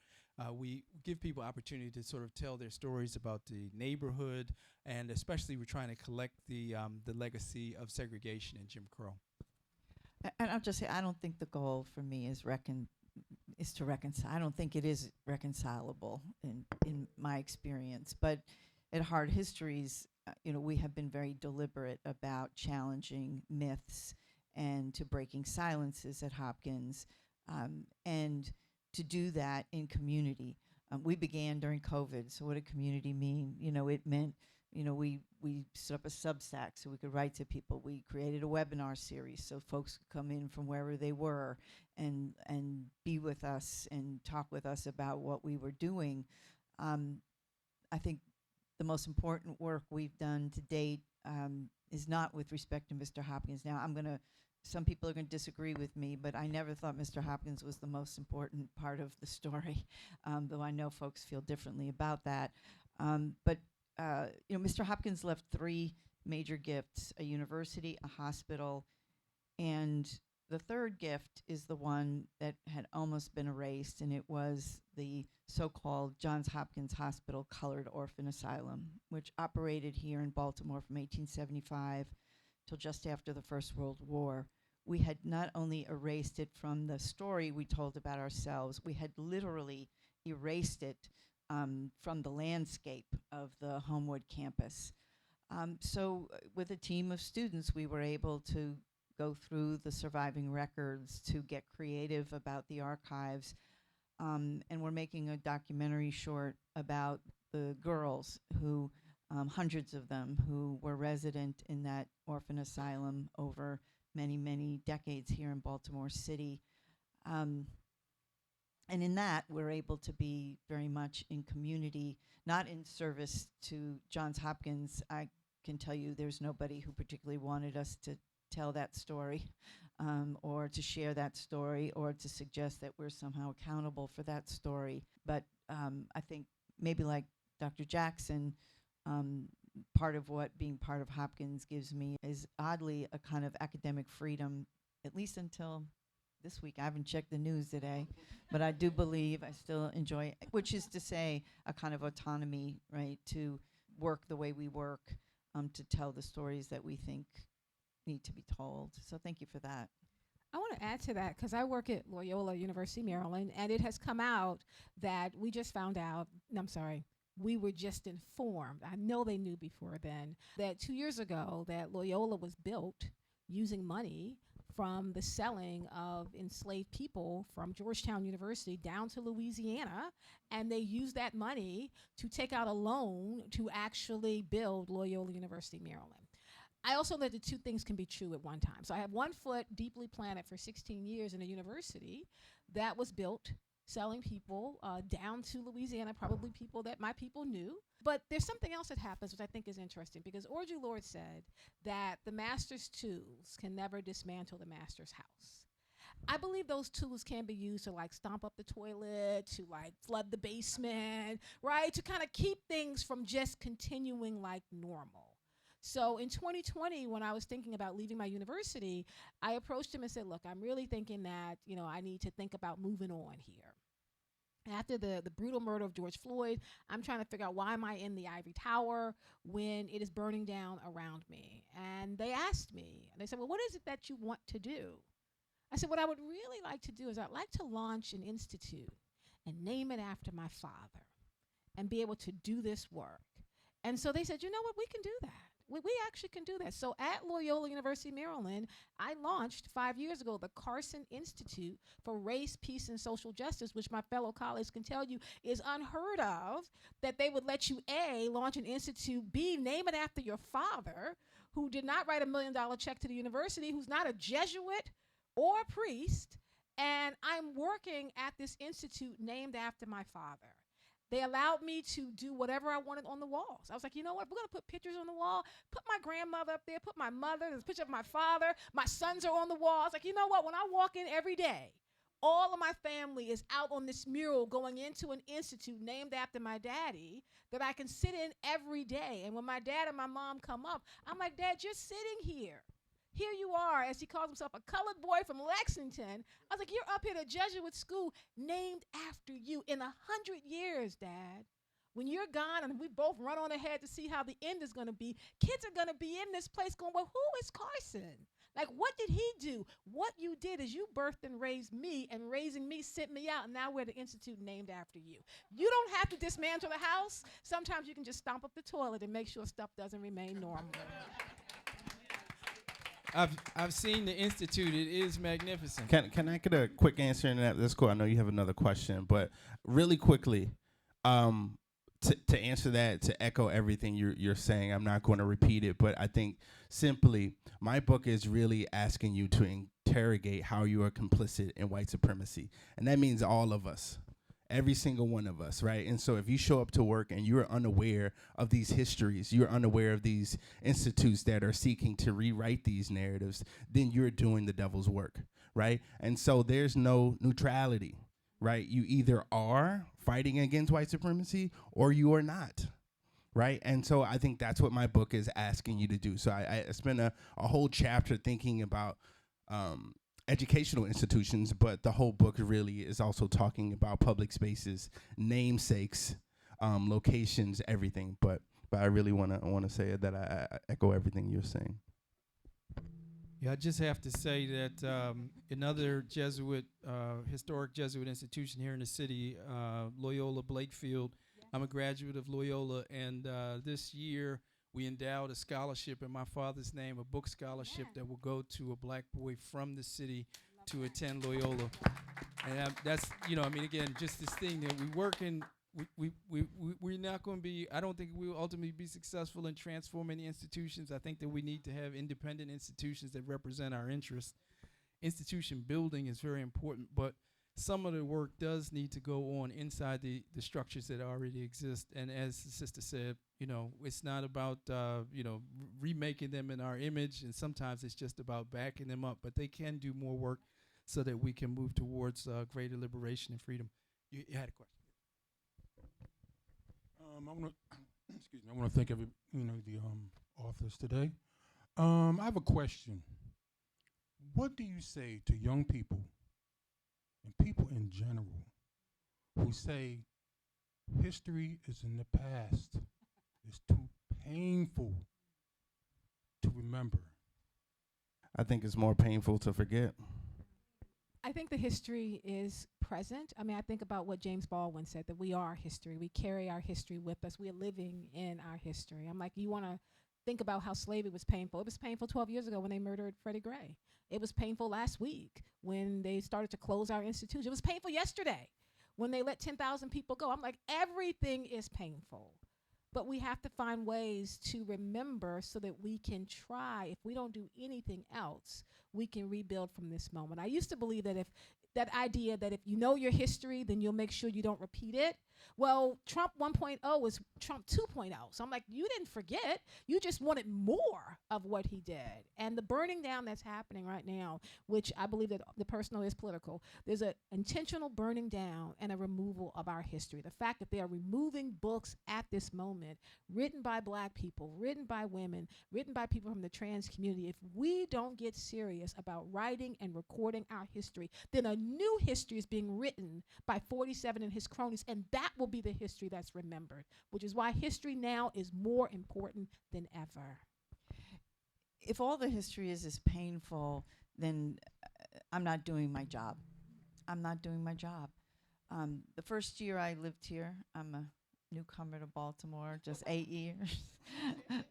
We give people opportunity to sort of tell their stories about the neighborhood, and especially we're trying to collect the legacy of segregation and Jim Crow. And I'll just say, I don't think the goal for me is to reconcile. I don't think it is reconcilable in my experience. But at Hard Histories, we have been very deliberate about challenging myths and to breaking silences at Hopkins, and to do that in community. We began during COVID, so what did community mean? It meant, we set up a Substack so we could write to people. We created a webinar series so folks could come in from wherever they were and be with us and talk with us about what we were doing. I think the most important work we've done to date is not with respect to Mr. Hopkins. Now, some people are going to disagree with me, but I never thought Mr. Hopkins was the most important part of the story, though I know folks feel differently about that. But Mr. Hopkins left 3 major gifts: a university, a hospital, and the third gift is the one that had almost been erased, and it was the so-called Johns Hopkins Hospital Colored Orphan Asylum, which operated here in Baltimore from 1875 till just after the First World War. We had not only erased it from the story we told about ourselves, we had literally erased it from the landscape of the Homewood campus. So with a team of students, we were able to go through the surviving records, to get creative about the archives, and we're making a documentary short about the girls who, hundreds of them, who were resident in that orphan asylum over many, many decades here in Baltimore City. And in that, we're able to be very much in community, not in service to Johns Hopkins. I can tell you there's nobody who particularly wanted us to tell that story or to share that story or to suggest that we're somehow accountable for that story. But I think maybe like Dr. Jackson, part of what being part of Hopkins gives me is oddly a kind of academic freedom, at least until this week. I haven't checked the news today, but I do believe I still enjoy, which is to say a kind of autonomy, right, to work the way we work, to tell the stories that we think need to be told. So thank you for that. I want to add to that because I work at Loyola University Maryland, and it has come out that we just found out, we were just informed. I know they knew before then that 2 years ago that Loyola was built using money from the selling of enslaved people from Georgetown University down to Louisiana, and they used that money to take out a loan to actually build Loyola University Maryland. I also know that the two things can be true at one time. So I have one foot deeply planted for 16 years in a university that was built selling people down to Louisiana, probably people that my people knew. But there's something else that happens which I think is interesting, because Audre Lorde said that the master's tools can never dismantle the master's house. I believe those tools can be used to like stomp up the toilet, to like flood the basement, right? To kind of keep things from just continuing like normal. So in 2020, when I was thinking about leaving my university, I approached him and said, look, I'm really thinking that, I need to think about moving on here. After the brutal murder of George Floyd, I'm trying to figure out, why am I in the ivory tower when it is burning down around me? And they asked me, and they said, well, what is it that you want to do? I said, what I would really like to do is I'd like to launch an institute and name it after my father and be able to do this work. And so they said, you know what, we can do that. We actually can do that. So at Loyola University Maryland, I launched 5 years ago the Karson Institute for Race, Peace, and Social Justice, which my fellow colleagues can tell you is unheard of, that they would let you, A, launch an institute, B, name it after your father, who did not write $1 million check to the university, who's not a Jesuit or a priest, and I'm working at this institute named after my father. They allowed me to do whatever I wanted on the walls. I was like, you know what? We're going to put pictures on the wall. Put my grandmother up there. Put my mother. There's a picture of my father. My sons are on the wall. I was like, you know what? When I walk in every day, all of my family is out on this mural going into an institute named after my daddy that I can sit in every day. And when my dad and my mom come up, I'm like, Dad, you're sitting here. Here you are, as he calls himself, a colored boy from Lexington. I was like, you're up here at a Jesuit school named after you. In 100 years, Dad, when you're gone and we both run on ahead to see how the end is going to be, kids are going to be in this place going, well, who is Karson? Like, what did he do? What you did is you birthed and raised me, and raising me sent me out, and now we're the institute named after you. You don't have to dismantle the house. Sometimes you can just stomp up the toilet and make sure stuff doesn't remain normal. I've seen the institute. It is magnificent. Can I get a quick answer in that? That's cool. I know you have another question, but really quickly, to answer that, to echo everything you're saying, I'm not going to repeat it, but I think simply my book is really asking you to interrogate how you are complicit in white supremacy, and that means all of us. Every single one of us, right? And so if you show up to work and you're unaware of these histories, you're unaware of these institutes that are seeking to rewrite these narratives, then you're doing the devil's work, right? And so there's no neutrality, right? You either are fighting against white supremacy or you are not. right? And so I think that's what my book is asking you to do. So I spent a whole chapter thinking about educational institutions, but the whole book really is also talking about public spaces, namesakes, locations, everything. But I really want to say that I echo everything you're saying. Yeah, I just have to say that another Jesuit, historic Jesuit institution here in the city, Loyola Blakefield. I'm a graduate of Loyola, and this year we endowed a scholarship in my father's name, a book scholarship that will go to a black boy from the city to attend Loyola. And that's, I mean, again, just this thing that we work in. We're not going to be, I don't think we will ultimately be successful in transforming the institutions. I think that we need to have independent institutions that represent our interests. Institution building is very important, but some of the work does need to go on inside the structures that already exist. And as the sister said, it's not about, remaking them in our image, and sometimes it's just about backing them up, but they can do more work so that we can move towards greater liberation and freedom. You had a question. I want to excuse me. I want to thank the authors today. I have a question. What do you say to young people and people in general who say history is in the past? It's too painful to remember. I think it's more painful to forget. I think the history is present. I mean, I think about what James Baldwin said, that we are history. We carry our history with us. We are living in our history. I'm like, you want to think about how slavery was painful. It was painful 12 years ago when they murdered Freddie Gray. It was painful last week when they started to close our institutions. It was painful yesterday when they let 10,000 people go. I'm like, everything is painful. But we have to find ways to remember so that we can try. If we don't do anything else, we can rebuild from this moment. I used to believe that that idea that if you know your history, then you'll make sure you don't repeat it. Well, Trump 1.0 is Trump 2.0. So I'm like, you didn't forget. You just wanted more of what he did. And the burning down that's happening right now, which I believe that the personal is political, there's an intentional burning down and a removal of our history. The fact that they are removing books at this moment, written by black people, written by women, written by people from the trans community, if we don't get serious about writing and recording our history, then a new history is being written by 47 and his cronies, and that will be the history that's remembered, which is why history now is more important than ever. If all the history is painful, then I'm not doing my job. I'm not doing my job. The first year I lived here, I'm a newcomer to Baltimore, just 8 years.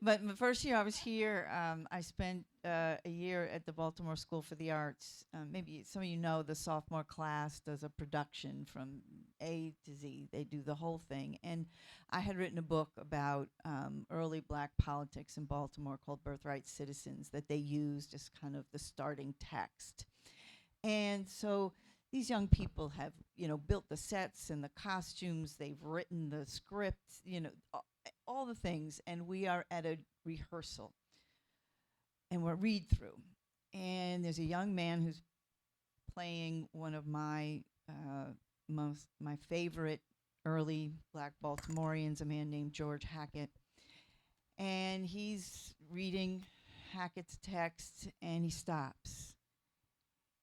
But the first year I was here, I spent a year at the Baltimore School for the Arts. Maybe some of you know the sophomore class does a production from A to Z. They do the whole thing. And I had written a book about early black politics in Baltimore called Birthright Citizens that they used as kind of the starting text. And so these young people have, built the sets and the costumes. They've written the scripts, all the things. And we are at a rehearsal. And we're read through. And there's a young man who's playing one of my favorite early black Baltimoreans, a man named George Hackett. And he's reading Hackett's text, and he stops.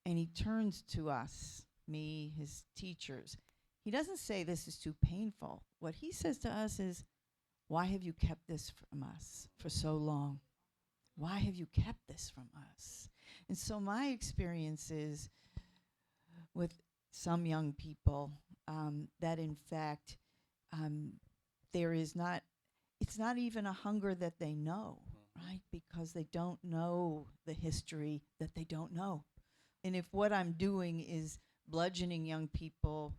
And he turns to us, me, his teachers. He doesn't say this is too painful. What he says to us is, why have you kept this from us for so long? Why have you kept this from us? And so my experience is with some young people that in fact there is not, it's not even a hunger that they know, right? Because they don't know the history that they don't know. And if what I'm doing is bludgeoning young people,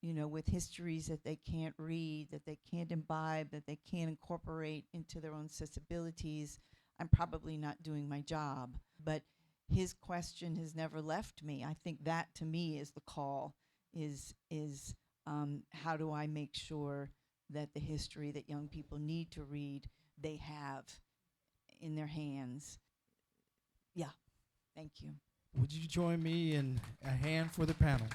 with histories that they can't read, that they can't imbibe, that they can't incorporate into their own sensibilities, I'm probably not doing my job. But his question has never left me. I think that to me is the call, is how do I make sure that the history that young people need to read, they have in their hands. Yeah, thank you. Would you join me in a hand for the panel?